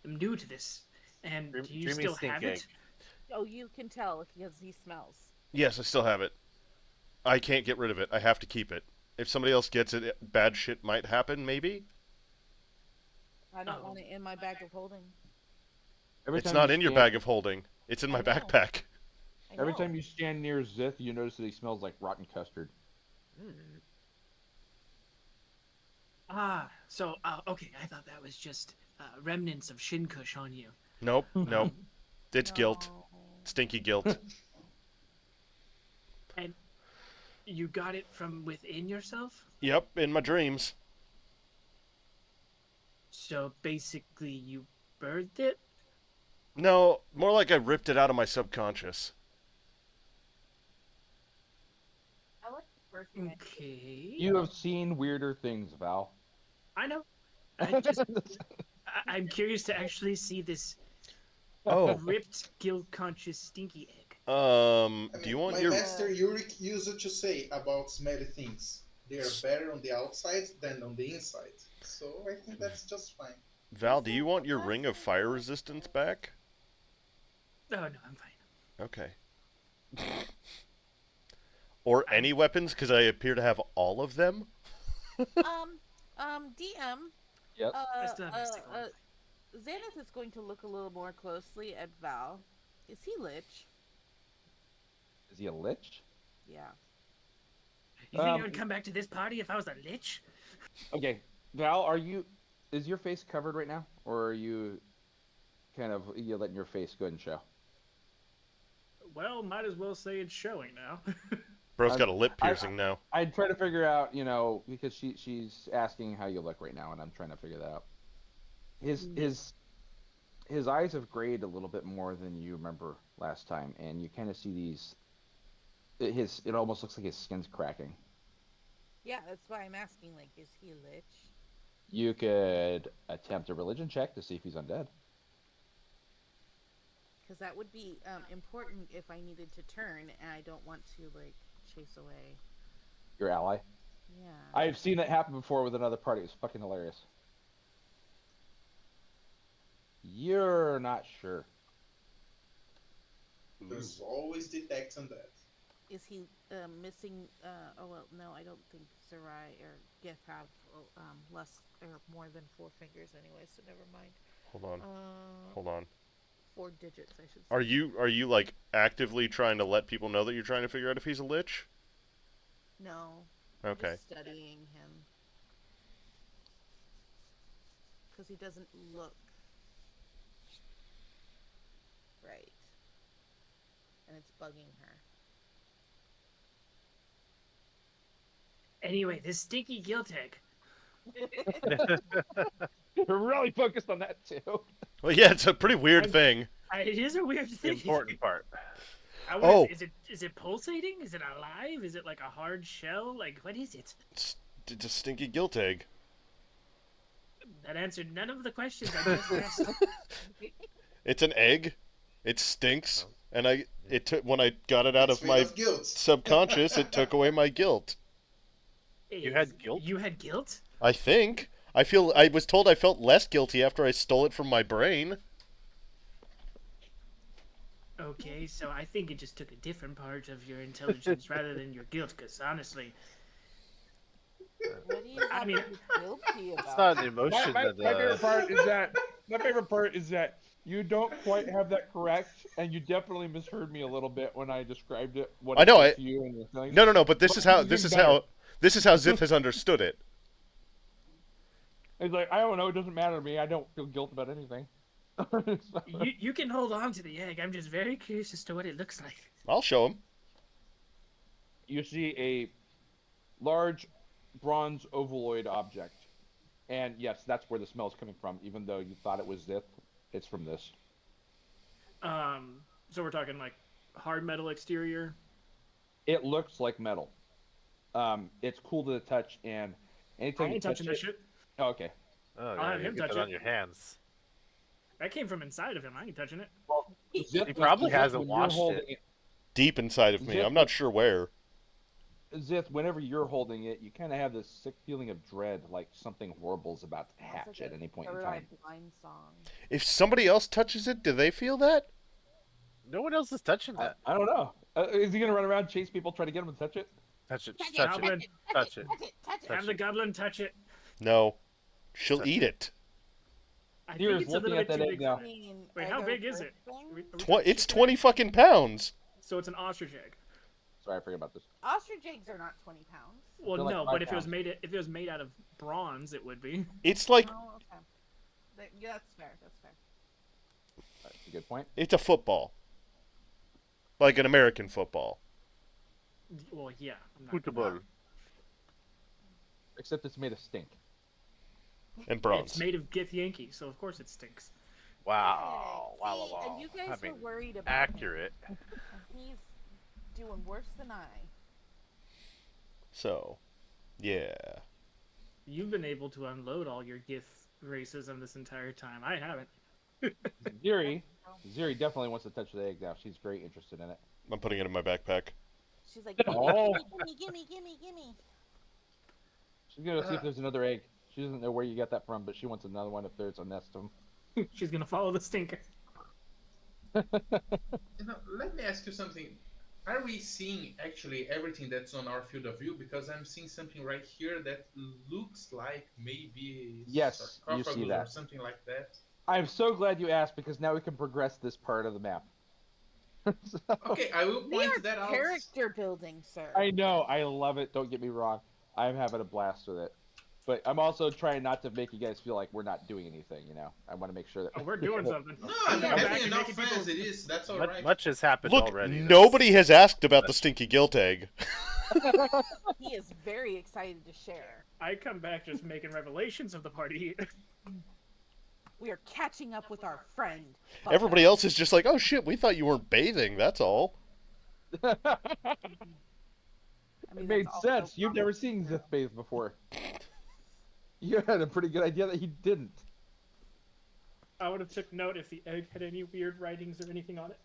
I'm new to this. And do you Dreamy still stink have egg. it? Oh, you can tell because he smells. Yes, I still have it. I can't get rid of it. I have to keep it. If somebody else gets it, bad shit might happen, maybe? I don't Oh. want it in my bag of holding. It's not in your stand- bag of holding. It's in I my know. backpack. I Every know. time you stand near Zith, you notice that he smells like rotten custard. So okay. I thought that was just remnants of Shinkush on you. Nope, nope. It's guilt. No. Stinky guilt. And you got it from within yourself? Yep, in my dreams. So basically you birthed it? No, more like I ripped it out of my subconscious. I like the first one. Okay. You have seen weirder things, Val. I know. I'm curious to actually see this Oh, ripped, guilt-conscious stinky egg. do you want my your... master Yurik used to say about smelly things. They are better on the outside than on the inside. So I think that's just fine. Val, do you want your ring of fire resistance back? Oh, no, I'm fine. Okay. Or any weapons, because I appear to have all of them? DM. Yep. I still have my stick on. Xanath is going to look a little more closely at Val. Is he Lich? Is he a lich? Yeah. You think I would come back to this party if I was a lich? Okay, Val, is your face covered right now, or are you kind of letting your face go ahead and show? Well, might as well say it's showing now. Bro's got a lip piercing now. I try to figure out, because she's asking how you look right now, and I'm trying to figure that out. His eyes have grayed a little bit more than you remember last time, and you kind of see these. It almost looks like his skin's cracking. Yeah, that's why I'm asking. Like, is he a Lich? You could attempt a religion check to see if he's undead. Because that would be important if I needed to turn, and I don't want to chase away. Your ally. Yeah. I've seen that happen before with another party. It was fucking hilarious. You're not sure. There's always detect on that. Is he missing? Oh well, no, I don't think Sarai or Gith have less or more than 4 fingers anyway. So never mind. Hold on. 4 digits, I should say. Are you like actively trying to let people know that you're trying to figure out if he's a lich? No. Okay. I'm just studying him because he doesn't look right, and it's bugging her. Anyway, this stinky guilt egg. You're really focused on that too. Well, yeah, it's a pretty weird thing. It is a weird The thing. important part. Is it pulsating? Is it alive? Is it like a hard shell? Like, what is it? It's a stinky guilt egg. That answered none of the questions I just asked. It's an egg. It stinks, and when I got it out It's of made my of guilt. subconscious, it took away my guilt. You had guilt? You had guilt? I think. I was told I felt less guilty after I stole it from my brain. Okay, so I think it just took a different part of your intelligence rather than your guilt, because honestly... What do you have to be guilty about? It's not an emotion My that. favorite part is that you don't quite have that correct, and you definitely misheard me a little bit when I described it. What I know, it did to you and your feelings. No, but this is how Zith has understood it. It's like, I don't know, it doesn't matter to me. I don't feel guilt about anything. You can hold on to the egg. I'm just very curious as to what it looks like. I'll show him. You see a large bronze ovaloid object. And yes, that's where the smell is coming from, even though you thought it was Zith. It's from this. So we're talking like hard metal exterior? It looks like metal. It's cool to the touch, and anytime I ain't you touch touching that shit. Oh, okay. Oh, I'll yeah, have you him get touch that it. on your hands. That came from inside of him. I ain't touching it. Well, Zith, He probably Zith, hasn't when you're washed holding it. Deep inside of me. I'm not sure where. Zith, whenever you're holding it, you kind of have this sick feeling of dread, like something horrible's about to hatch at any point in time. Blind song. If somebody else touches it, do they feel that? No one else is touching that. I don't know. Is he gonna run around chase people, try to get them to touch it? Touch it. Just Touch touch it. it. Touch it. Touch it. Have the goblin touch it. No. She'll eat it. I Here's think it's a looking little at bit that too egg big now. for me. Wait, how big is it? Are we It's talking 20 fucking pounds. So it's an ostrich egg. Sorry, I forgot about this. Ostrich eggs are not 20 pounds. Well, They're like no, 5 but if pounds. it was made out of bronze, it would be. It's like Oh, okay. Yeah, that's fair. That's fair. That's a good point. it's a football. Like an American football. Well, yeah. I'm not Football. Except it's made of stink. And bronze. It's made of Gith Yankee, so of course it stinks. Wow. See, Wow. Wow. and you I guys mean, were worried about accurate. him, and he's doing worse than I. So, yeah. You've been able to unload all your Gith racism this entire time. I haven't. Ziri definitely wants to touch the egg now. She's very interested in it. I'm putting it in my backpack. She's like, gimme, Oh. gimme. She's gonna see if there's another egg. She doesn't know where you got that from, but she wants another one if there's a nest of them. She's gonna follow the stinker. Let me ask you something. Are we seeing actually everything that's on our field of view? Because I'm seeing something right here that looks like maybe Yes, you see sarcophagus that. or something like that. I'm so glad you asked because now we can progress this part of the map. So, Okay, I will We point are that out. character building, sir. I know, I love it. Don't get me wrong. I'm having a blast with it. But I'm also trying not to make you guys feel like we're not doing anything, you know? I want to make sure that... Oh, we're doing something. No, I'm Yeah, having back and enough making people- fans. It is. That's all right. Much has happened Look, already. nobody has asked about the stinky guilt egg. He is very excited to share. I come back just making revelations of the party. We are catching up with our friend. Everybody else is just like, oh shit, we thought you weren't bathing, that's all. It mean, made that's also sense. You've never probably seen true. Zith bathe before. You had a pretty good idea that he didn't. I would have took note if the egg had any weird writings or anything on it.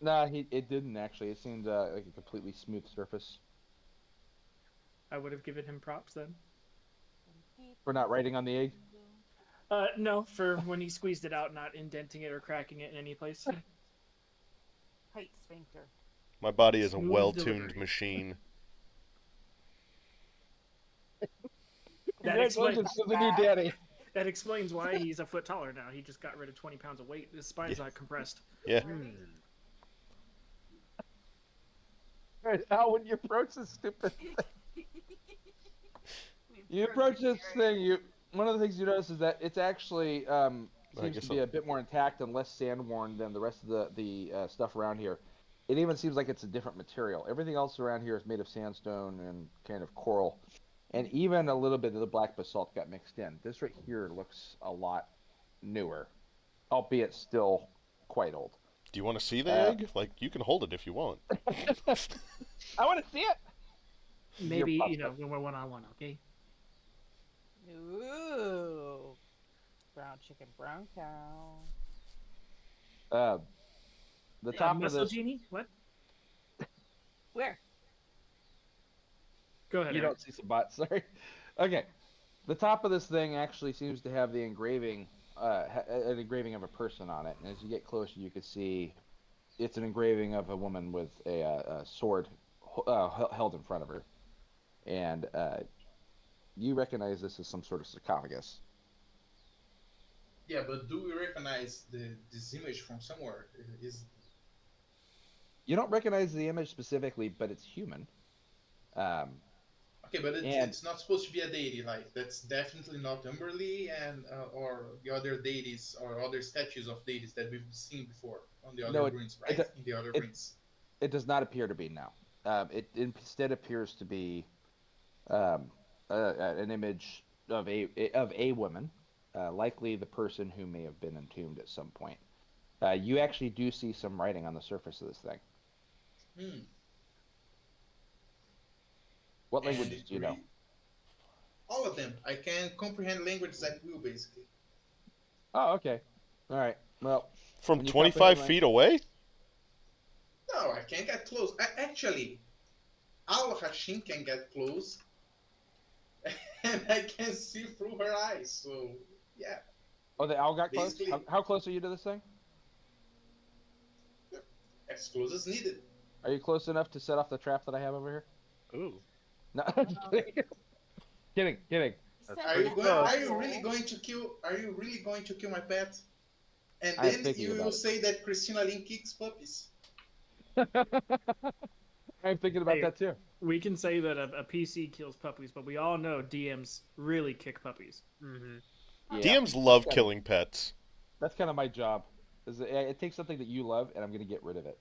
Nah, it didn't actually. It seemed like a completely smooth surface. I would have given him props then. For not writing on the egg? No, for when he squeezed it out, not indenting it or cracking it in any place. Tight sphincter. My body is a Smooth well-tuned delivery. machine. That explains, Congratulations to the new daddy. that explains why he's a foot taller now. He just got rid of 20 pounds of weight. His spine's not compressed. Yeah. Right, Al, when you approach this stupid thing, you approach this thing, one of the things you notice is that it's actually seems guess to be a bit more intact and less sand-worn than the rest of the stuff around here. It even seems like it's a different material. Everything else around here is made of sandstone and kind of coral. And even a little bit of the black basalt got mixed in. This right here looks a lot newer, albeit still quite old. Do you want to see the egg? Like, you can hold it if you want. I want to see it! Maybe, Your you know, when we're one-on-one, okay? Ooh. Brown chicken, brown cow. The Yeah, top of muscle this... genie? What? Where? Go ahead. You Eric. don't see some bots, sorry. Okay. The top of this thing actually seems to have the engraving, an engraving of a person on it. And as you get closer, you can see it's an engraving of a woman with a sword held in front of her. And you recognize this as some sort of sarcophagus. Yeah, but do we recognize this image from somewhere? You don't recognize the image specifically, but it's human. Okay, but And- it's not supposed to be a deity. Like, that's definitely not Umberly and or the other deities or other statues of deities that we've seen before on the other ruins, right? In the other ruins. It does not appear to be now. It instead appears to be an image of a woman, likely the person who may have been entombed at some point. You actually do see some writing on the surface of this thing. Hmm. What languages do you know? All of them. I can comprehend languages at will, basically. Oh, okay. All right. Well, From When you 25 comprehend feet away? No, I can't get close. Actually, Al Hashim can get close, and I can see through her eyes. So, yeah. oh, the owl got close. Basically- How close are you to this thing? As close as needed. Are you close enough to set off the trap that I have over here? Ooh. No, kidding. He said Are you that going? close. Are you really going to kill? Are you really going to kill my pet? And I'm then thinking you about will it. say that Christina Lynn kicks puppies. I'm thinking about Hey. that too. We can say that a PC kills puppies, but we all know DMs really kick puppies. Mm-hmm. Yeah. DMs love Okay. killing pets. That's kind of my job. It takes something that you love, and I'm going to get rid of it.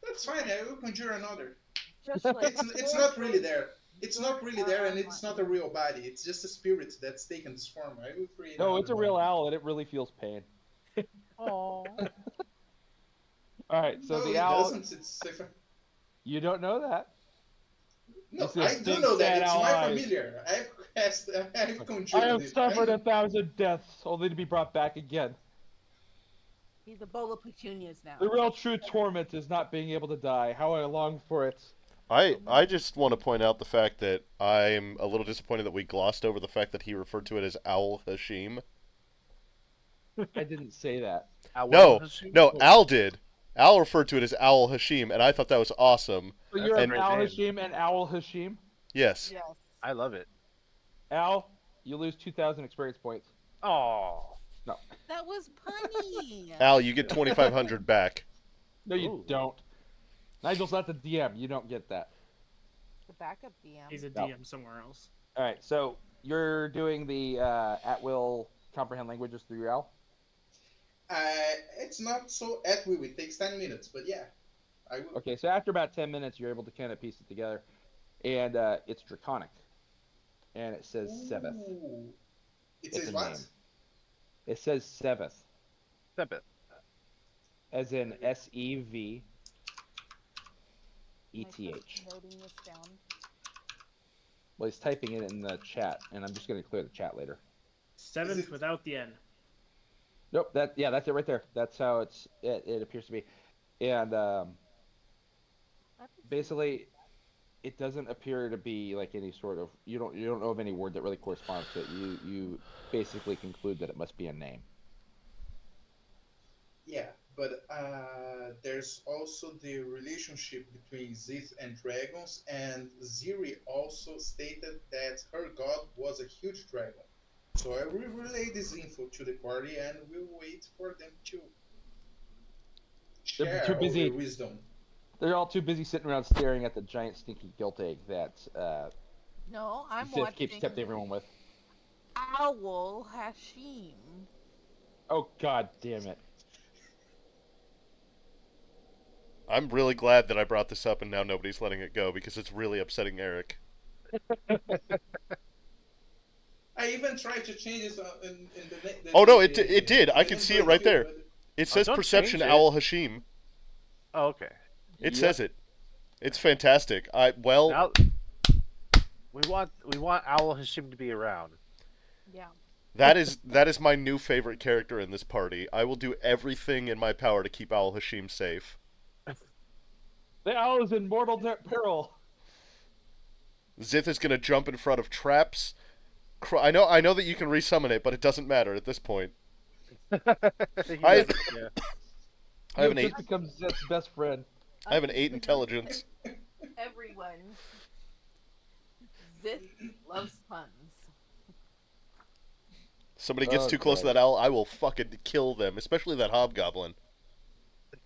That's fine. I will conjure another. just like It's not really there. it's not really there, and it's not a real body. It's just a spirit that's taken this form. I will create. No, it's a another real one. owl, and it really feels pain. Oh. All right, so No, the it owl. doesn't. It's You don't know that. no, He I says, do "Big know that. sad It's owl my eyes. familiar. I've cast. I've I conjured have it. suffered 1,000 deaths, only to be brought back again. He's a bowl of petunias now. The real true torment is not being able to die. How I long for it." I just want to point out the fact that I'm a little disappointed that we glossed over the fact that he referred to it as Owl Hashim. I didn't say that. No, no, Al did. Al referred to it as Owl Hashim, and I thought that was awesome. So That's you're a an great Al name. Hashim and Owl Hashim. Yes. Yes. I love it. Al, you lose 2,000 experience points. Oh. That was punny. Al, you get 2,500 back. No, you Ooh. don't. Nigel's not the DM. You don't get that. The backup DM. He's a No. DM somewhere else. All right, so you're doing the at-will comprehend languages through your Al? It's not so at will. It takes 10 minutes, but yeah, I will. Okay, so after about 10 minutes, you're able to kind of piece it together. And it's Draconic. And it says Seveth. Ooh. It It's says a what? name. It says Seveth, Step it. as in S-E-V-E-T-H. Noting this down. Well, he's typing it in the chat, and I'm just going to clear the chat later. Seventh it- without the N. Nope, that's it right there. That's how it appears to be. And basically, it doesn't appear to be like any sort of you don't know of any word that really corresponds to it. You basically conclude that it must be a name. Yeah, but there's also the relationship between Zith and dragons, and Ziri also stated that her god was a huge dragon. So I will relay this info to the party, and we'll wait for them to They're share too all busy. their wisdom. They're all too busy sitting around staring at the giant stinky guilt egg that No, I'm Sith watching keeps tempting everyone with. Owl Hashim. Oh god damn it! I'm really glad that I brought this up and now nobody's letting it go because it's really upsetting Eric. I even tried to change this in the. Oh, no, it did. I can see it right there. But It says don't Perception change it. Owl Hashim. Oh, okay. It Yep. says it. It's fantastic. Now, we want Owl Hashim to be around. Yeah. that is my new favorite character in this party. I will do everything in my power to keep Owl Hashim safe. The owl is in mortal peril. Zith is gonna jump in front of traps. I know that you can resummon it, but it doesn't matter at this point. He I- doesn't, yeah. I have You an 8. just becomes Zeth's best friend. I have an 8 intelligence. Everyone. Zith loves puns. Somebody gets Oh, too close to God. that owl, I will fucking kill them, especially that hobgoblin.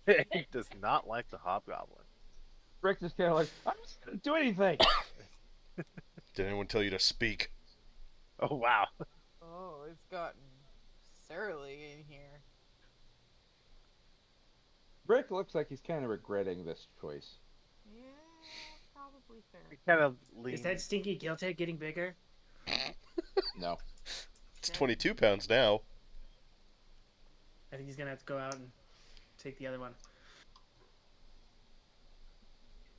He does not like the hobgoblin. Rick just kind of like, I'm just gonna do anything. Did anyone tell you to speak? Oh wow. Oh, it's gotten surly in here. Rick looks like he's kind of regretting this choice. Yeah, probably fair. He kind of Is leans. that stinky guilt egg getting bigger? No. It's 22 pounds now. I think he's gonna have to go out and take the other one.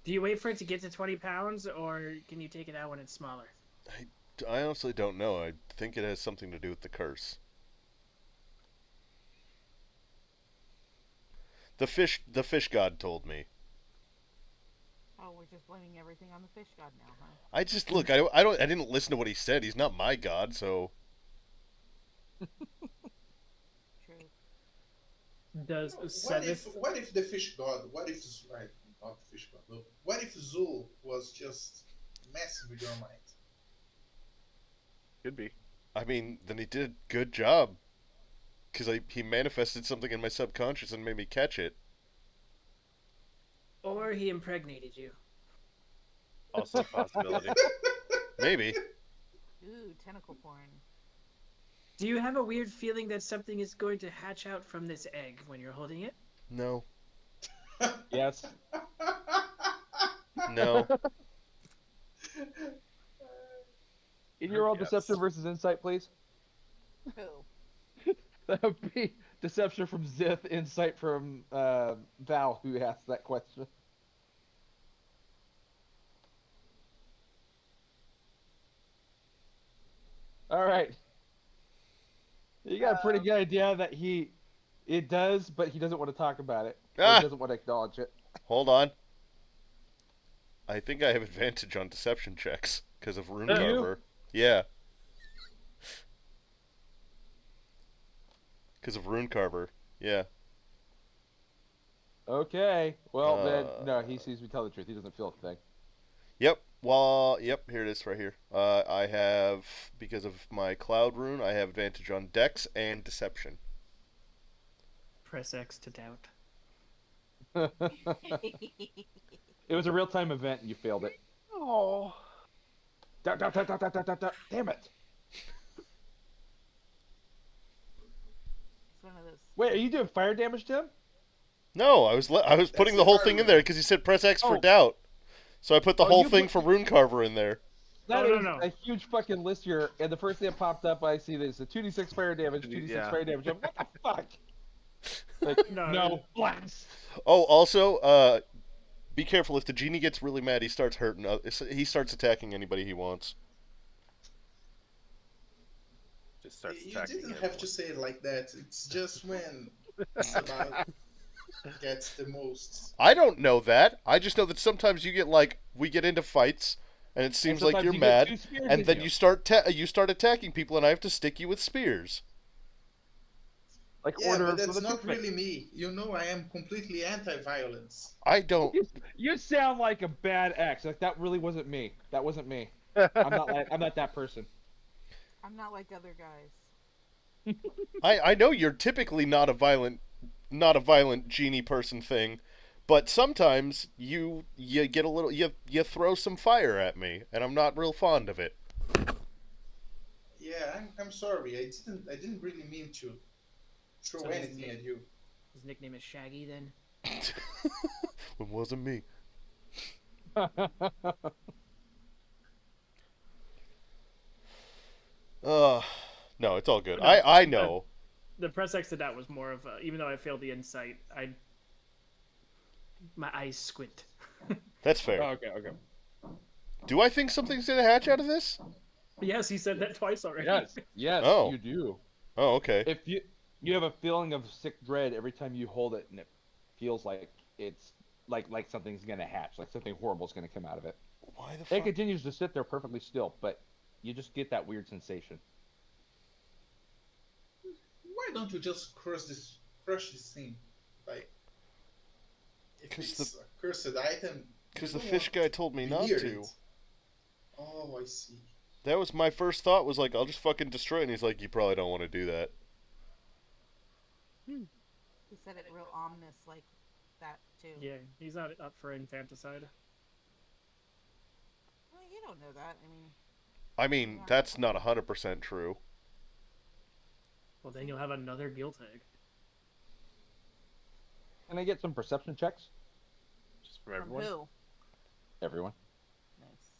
Do you wait for it to get to 20 pounds, or can you take it out when it's smaller? I honestly don't know. I think it has something to do with the curse. The fish god told me. Oh, we're just blaming everything on the fish god now, huh? I just look. I didn't listen to what he said. He's not my god, so True. Does What if the fish god? What if right? Not the fish god. Look, what if Zul was just messing with your mind? Could be. I mean, then he did a good job. Because he manifested something in my subconscious and made me catch it. Or he impregnated you. Also a possibility. Maybe. Ooh, tentacle porn. Do you have a weird feeling that something is going to hatch out from this egg when you're holding it? No. Yes. No. Can you roll Yes. deception versus insight, please? Who? That would be deception from Zith, insight from Val, who asked that question. All right. You got a pretty good idea that it does, but he doesn't want to talk about it. Or Ah! he doesn't want to acknowledge it. Hold on. I think I have advantage on deception checks because of Rune You? Carver. Yeah. Because of Rune Carver. Yeah. Okay. Well, then, Uh, no, he sees me tell the truth. He doesn't feel a thing. Yep. Well, yep. Here it is, right here. I have, because of my Cloud Rune, I have advantage on Dex and Deception. Press X to doubt. It was a real-time event, and you failed it. Oh. Damn it! It's one of those. Wait, are you doing fire damage to him? No, I was putting the whole thing in there because he said press X for Oh. doubt. So I put the Oh, whole you thing put- for Rune Carver in there. That Oh, is no. a huge fucking list here, and the first thing that popped up, I see this: a 2d6 fire damage, 2d6 Yeah. fire damage. I'm like, what the fuck? Like, No, no, blast. Oh, also, be careful. If the genie gets really mad, he starts hurting. He starts attacking anybody he wants. Just starts You attacking didn't have everyone. to say it like that. It's just when it's about gets the most. I don't know that. I just know that sometimes we get into fights, and it seems like sometimes you're you get mad, two spears and in then you. you start attacking people, and I have to stick you with spears. Like Yeah, order but for that's the not tournament. really me. You know, I am completely anti-violence. I don't. You sound like a bad ex. Like that really wasn't me. That wasn't me. I'm not that person. I'm not like other guys. I know you're typically not a violent genie person thing, but sometimes you get a little you throw some fire at me, and I'm not real fond of it. Yeah, I'm sorry. I didn't really mean to throw So his anything name- at you. His nickname is Shaggy then? It wasn't me. No, it's all good. No, I know. The press X to doubt was more of a, even though I failed the insight, my eyes squint. That's fair. Okay. Do I think something's gonna hatch out of this? Yes, he said that twice already. Yes, Oh. you do. Oh, okay. If you have a feeling of sick dread every time you hold it, and it feels like it's like something's gonna hatch, like something horrible's gonna come out of it. Why the It fuck? continues to sit there perfectly still, but you just get that weird sensation. Why don't you just crush this thing? Like, if 'Cause it's a cursed item. Because you the don't fish want guy told me be not near to. it. Oh, I see. That was my first thought. Was like, I'll just fucking destroy it. And he's like, you probably don't want to do that. He said it real ominous like that too. Yeah, he's not up for infanticide. Well, you don't know that. I mean, I mean, that's not 100% true. Well, then you'll have another guilt egg. Can I get some perception checks? Just from from everyone. who? Everyone. Nice.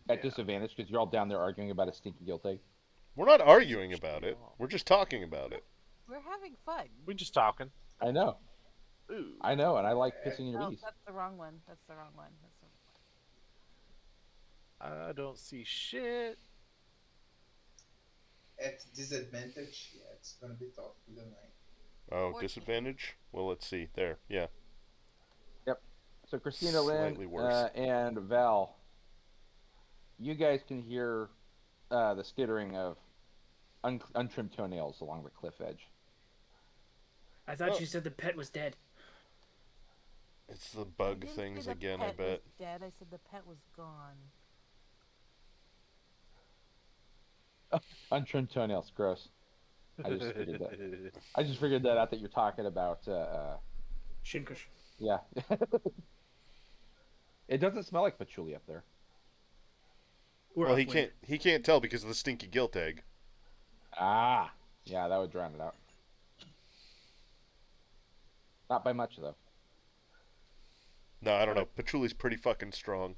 At Yeah. disadvantage because you're all down there arguing about a stinky guilt egg. We're not arguing about it. We're just talking about it. We're having fun. We just talking. I know, Ooh. and I like pissing in your Oh, wheeze. that's the wrong one. That's the wrong one. That's the wrong one. I don't see shit. At disadvantage, yeah, it's gonna be tough with the 9. Oh, 14. disadvantage? Well, let's see. There, yeah. So Christina, Lynn, Slightly worse. and Val, you guys can hear the skittering of untrimmed toenails along the cliff edge. I thought Oh. you said the pet was dead. It's the I bug didn't say things the again, I pet bet. Was dead. I said the pet was gone. Untrimmed toenails, gross. I just figured that. I just figured that out that you're talking about. Shinkush. Yeah. It doesn't smell like patchouli up there. We're Well, he upwind. can't tell because of the stinky guilt egg. Ah, yeah, that would drown it out. Not by much though. No, I don't know. Patchouli's pretty fucking strong.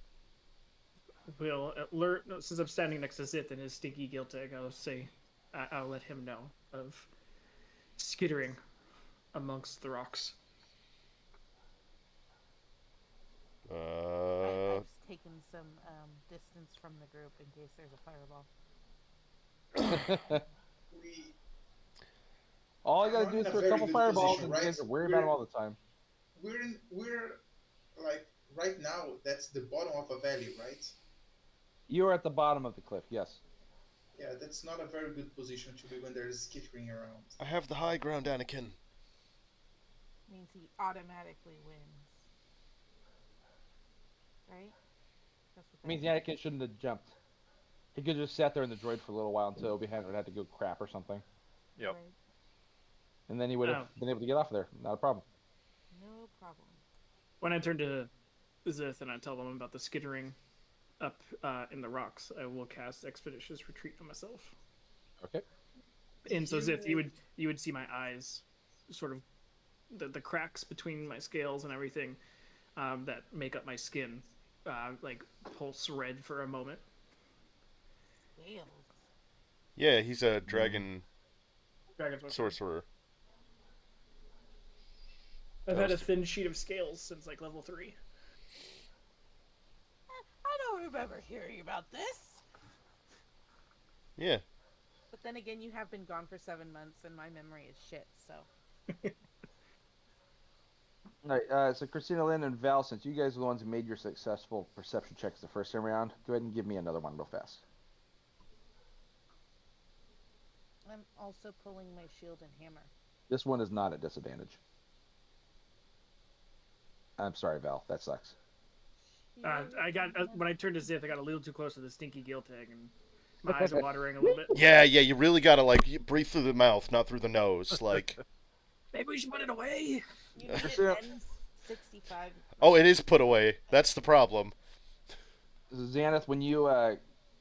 will alert, since I'm standing next to Zith and his stinky guilt egg, I'll let him know of skittering amongst the rocks. I've taken some distance from the group in case there's a fireball. We All you are gotta do not is in a throw a very couple good fireballs, position, and right? you guys are worried about them all the time. We're like right now. That's the bottom of a valley, right? You are at the bottom of the cliff. Yes. Yeah, that's not a very good position to be when there's skittering around. I have the high ground, Anakin. Means he automatically wins. Right? That's what It means Anakin shouldn't have jumped. He could have just sat there in the droid for a little while until Obi-Wan would have to go crap or something. Yep. Right. And then he would have been able to get off of there. Not a problem. No problem. When I turn to Zith and I tell them about the skittering up in the rocks, I will cast Expeditious Retreat on myself. Okay. And so Zith, you would see my eyes, sort of the cracks between my scales and everything that make up my skin, like pulse red for a moment. Scales. Yeah, he's a dragon Dragon's sorcerer. I've had a thin sheet of scales since like level 3. I don't remember hearing about this. Yeah. But then again, you have been gone for 7 months, and my memory is shit. So. All right. So Christina, Lynn, and Val, since you guys are the ones who made your successful perception checks the first time around, go ahead and give me another one real fast. I'm also pulling my shield and hammer. This one is not at disadvantage. I'm sorry, Val. That sucks. I got when I turned to Zith, I got a little too close to the stinky guilt egg, and my eyes are watering a little bit. Yeah, you really gotta like breathe through the mouth, not through the nose. Like, maybe we should put it away. You need it N65. oh, it is put away. That's the problem. Xanath, when you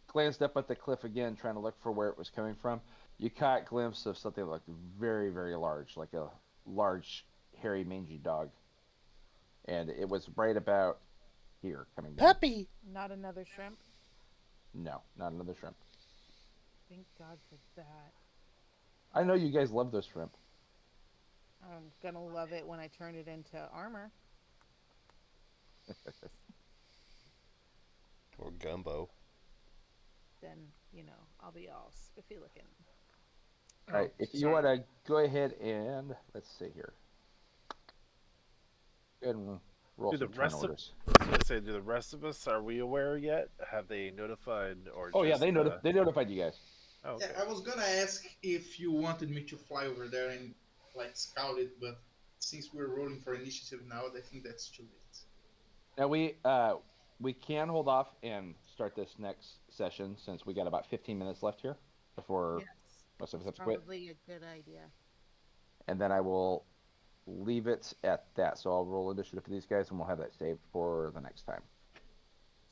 glanced up at the cliff again, trying to look for where it was coming from, you caught a glimpse of something like very, very large, like a large, hairy, mangy dog. And it was right about here, coming down. Puppy! Not another shrimp? No, not another shrimp. Thank God for that. I know you guys love those shrimp. I'm gonna love it when I turn it into armor. Or gumbo. Then, I'll be all spiffy looking. All right, if you want to go ahead and, let's see here. Go ahead and roll some turn orders. I was going to say, do the rest of us, are we aware yet? Have they notified or Oh, yeah, just, they notified you guys. Oh, okay. Yeah, I was gonna ask if you wanted me to fly over there and like scout it, but since we're rolling for initiative now, I think that's too late. Now we can hold off and start this next session since we got about 15 minutes left here before Yes, most of us have it's to quit. probably a good idea. And then I will leave it at that. So I'll roll initiative for these guys and we'll have that saved for the next time.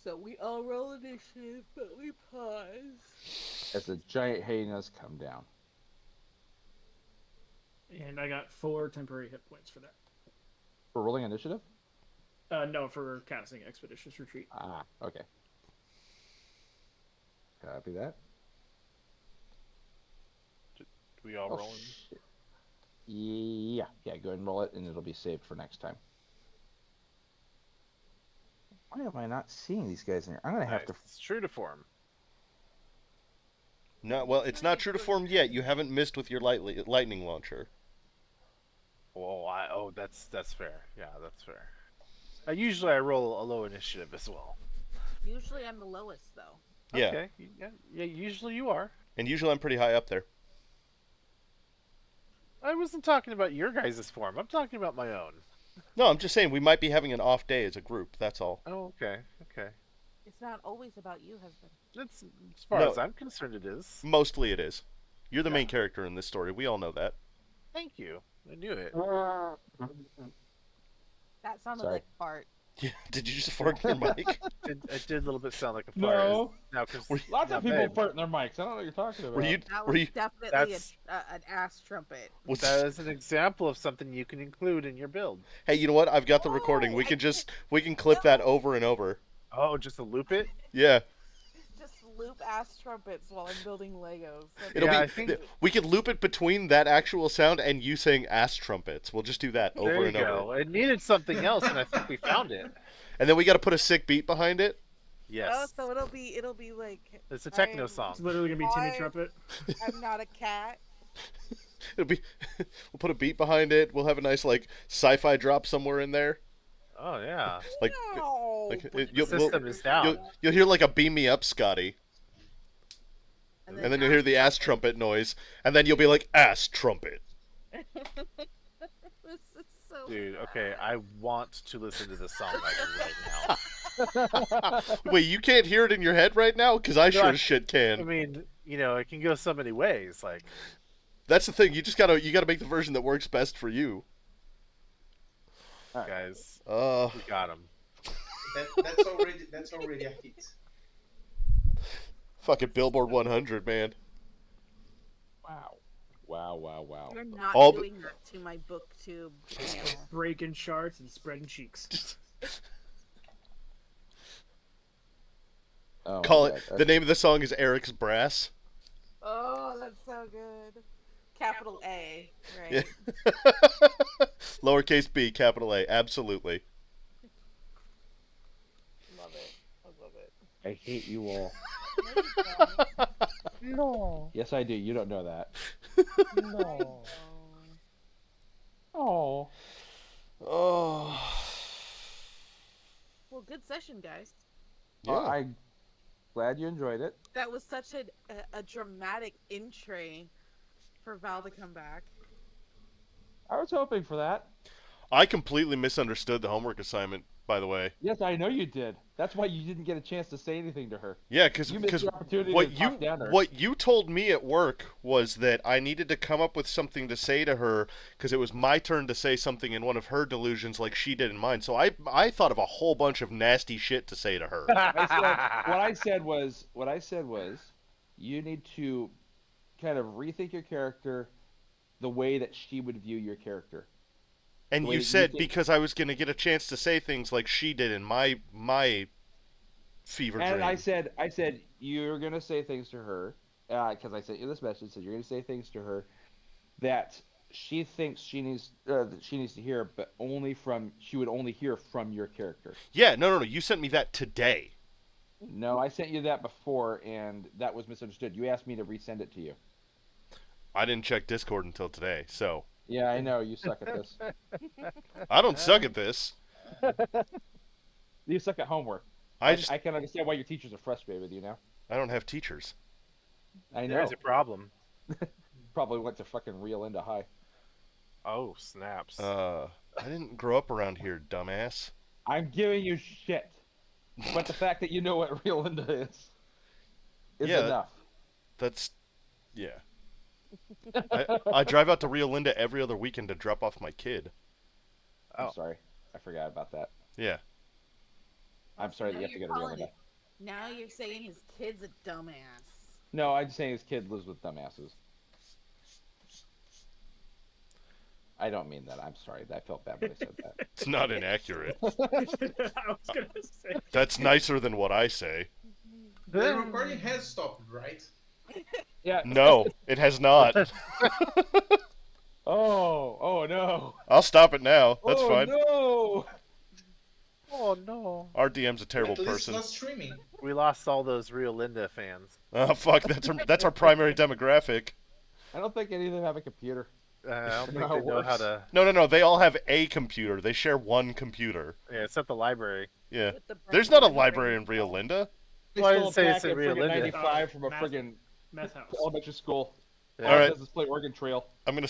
So we all roll initiative, but we pause. As the giant hyenas come down. And I got 4 temporary hit points for that. For rolling initiative? No, for casting Expeditious Retreat. Ah, okay. Copy that. Do we all roll in? Shit. Yeah, go ahead and roll it and it'll be saved for next time. Why am I not seeing these guys in here? I'm going to have to... It's true to form. No, well, it's not true to form yet. You haven't missed with your lightning launcher. Oh, that's fair. Yeah, that's fair. Usually I roll a low initiative as well. Usually I'm the lowest, though. Yeah. Okay. Yeah, usually you are. And usually I'm pretty high up there. I wasn't talking about your guys' form. I'm talking about my own. No, I'm just saying we might be having an off day as a group. That's all. Oh, okay. It's not always about you, husband. That's, as far No. as I'm concerned, it is. Mostly it is. You're the main character in this story. We all know that. Thank you. I knew it. That sounded Sorry. like fart. Yeah. Did you just fart in your mic? It did a little bit sound like a fart. No. Now, cause Lots of now, people babe, fart in their mics. I don't know what you're talking about. That Were was you? definitely That's- an ass trumpet. That is an example of something you can include in your build. Hey, you know what? I've got the recording. We can clip that over and over. Oh, just to loop it? Yeah. Just loop ass trumpets while I'm building Legos. That's It'll Yeah, be. I think- We could loop it between that actual sound and you saying ass trumpets. We'll just do that over There you and over. go. It needed something else, and I think we found it. And then we got to put a sick beat behind it. Yes. Oh, so it'll be like It's a techno I'm- song. It's literally gonna be Timmy I- Trumpet. I'm not a cat. It'll be. We'll put a beat behind it. We'll have a nice like sci-fi drop somewhere in there. Oh yeah. Like, No. like The you'll, system is down. you'll hear like a beam me up, Scotty, and then you'll hear the ass trumpet noise, and then you'll be like ass trumpet. This is so. Dude, okay, I want to listen to this song right now. Wait, you can't hear it in your head right now? Because I No, sure I- as shit I can. mean, it can go so many ways. Like, That's the thing. You just gotta make the version that works best for you. guys, Uh, we got him. That's already a hit. fucking Billboard 100, man. Wow. You're not All- doing that to my booktube channel. Breaking charts and spreading cheeks. Oh, Call my it. God. The name of the song is Eric's Brass. Oh, that's so good. Capital A, right? Yeah. Lowercase b, capital A. Absolutely. Love it. I love it. I hate you all. No, you don't. No. Yes, I do. You don't know that. No. Oh. Oh. Well, good session, guys. Yeah. I'm glad you enjoyed it. That was such a dramatic entry for Val to come back. I was hoping for that. I completely misunderstood the homework assignment, by the way. Yes, I know you did. That's why you didn't get a chance to say anything to her. Yeah, because You missed the opportunity what to you talk down to her. what you told me at work was that I needed to come up with something to say to her because it was my turn to say something in one of her delusions like she did in mine. So I thought of a whole bunch of nasty shit to say to her. What I said was, you need to kind of rethink your character the way that she would view your character. And The way you that you said think- because I was going to get a chance to say things like she did in my fever And dream. I said you're gonna say things to her because I sent you this message. Said you're gonna say things to her that she thinks she needs to hear, but she would only hear from your character. Yeah, no. You sent me that today. No, I sent you that before, and that was misunderstood. You asked me to resend it to you. I didn't check Discord until today, so Yeah, I know you suck at this. I don't suck at this. You suck at homework. I I can understand why your teachers are frustrated with you now. I don't have teachers. I know. There's a problem. Probably went to fucking Real Into High. Oh, snaps. I didn't grow up around here, dumbass. I'm giving you shit, but the fact that you know what Real Into is Yeah, enough. That's yeah. I drive out to Rio Linda every other weekend to drop off my kid. I'm Oh. sorry, I forgot about that. Yeah. I'm sorry that Now you have to you're go to Real calling Linda. Now you're saying his kid's a dumbass. No, I'm saying his kid lives with dumbasses. I don't mean that. I'm sorry. I felt bad when I said that. It's not inaccurate. I was gonna say. That's nicer than what I say. The recording has stopped, right? Yeah. No, it has not. Oh no. I'll stop it now. That's oh, fine. No. Oh no. Our DM's a terrible At least person. not streaming. We lost all those Rio Linda fans. Oh fuck, that's our primary demographic. I don't think any of them have a computer. I don't know think how they it know how works. to. No. They all have a computer. They share one computer. Yeah, it's at the library. Yeah. With the There's not a brain library in brain Rio cell. Linda. They Well, I stole didn't say back it's in at Rio friggin' Linda. 95 from a Math- friggin' Meth house. elementary school. Yeah. All right. Does this play Oregon Trail? I'm gonna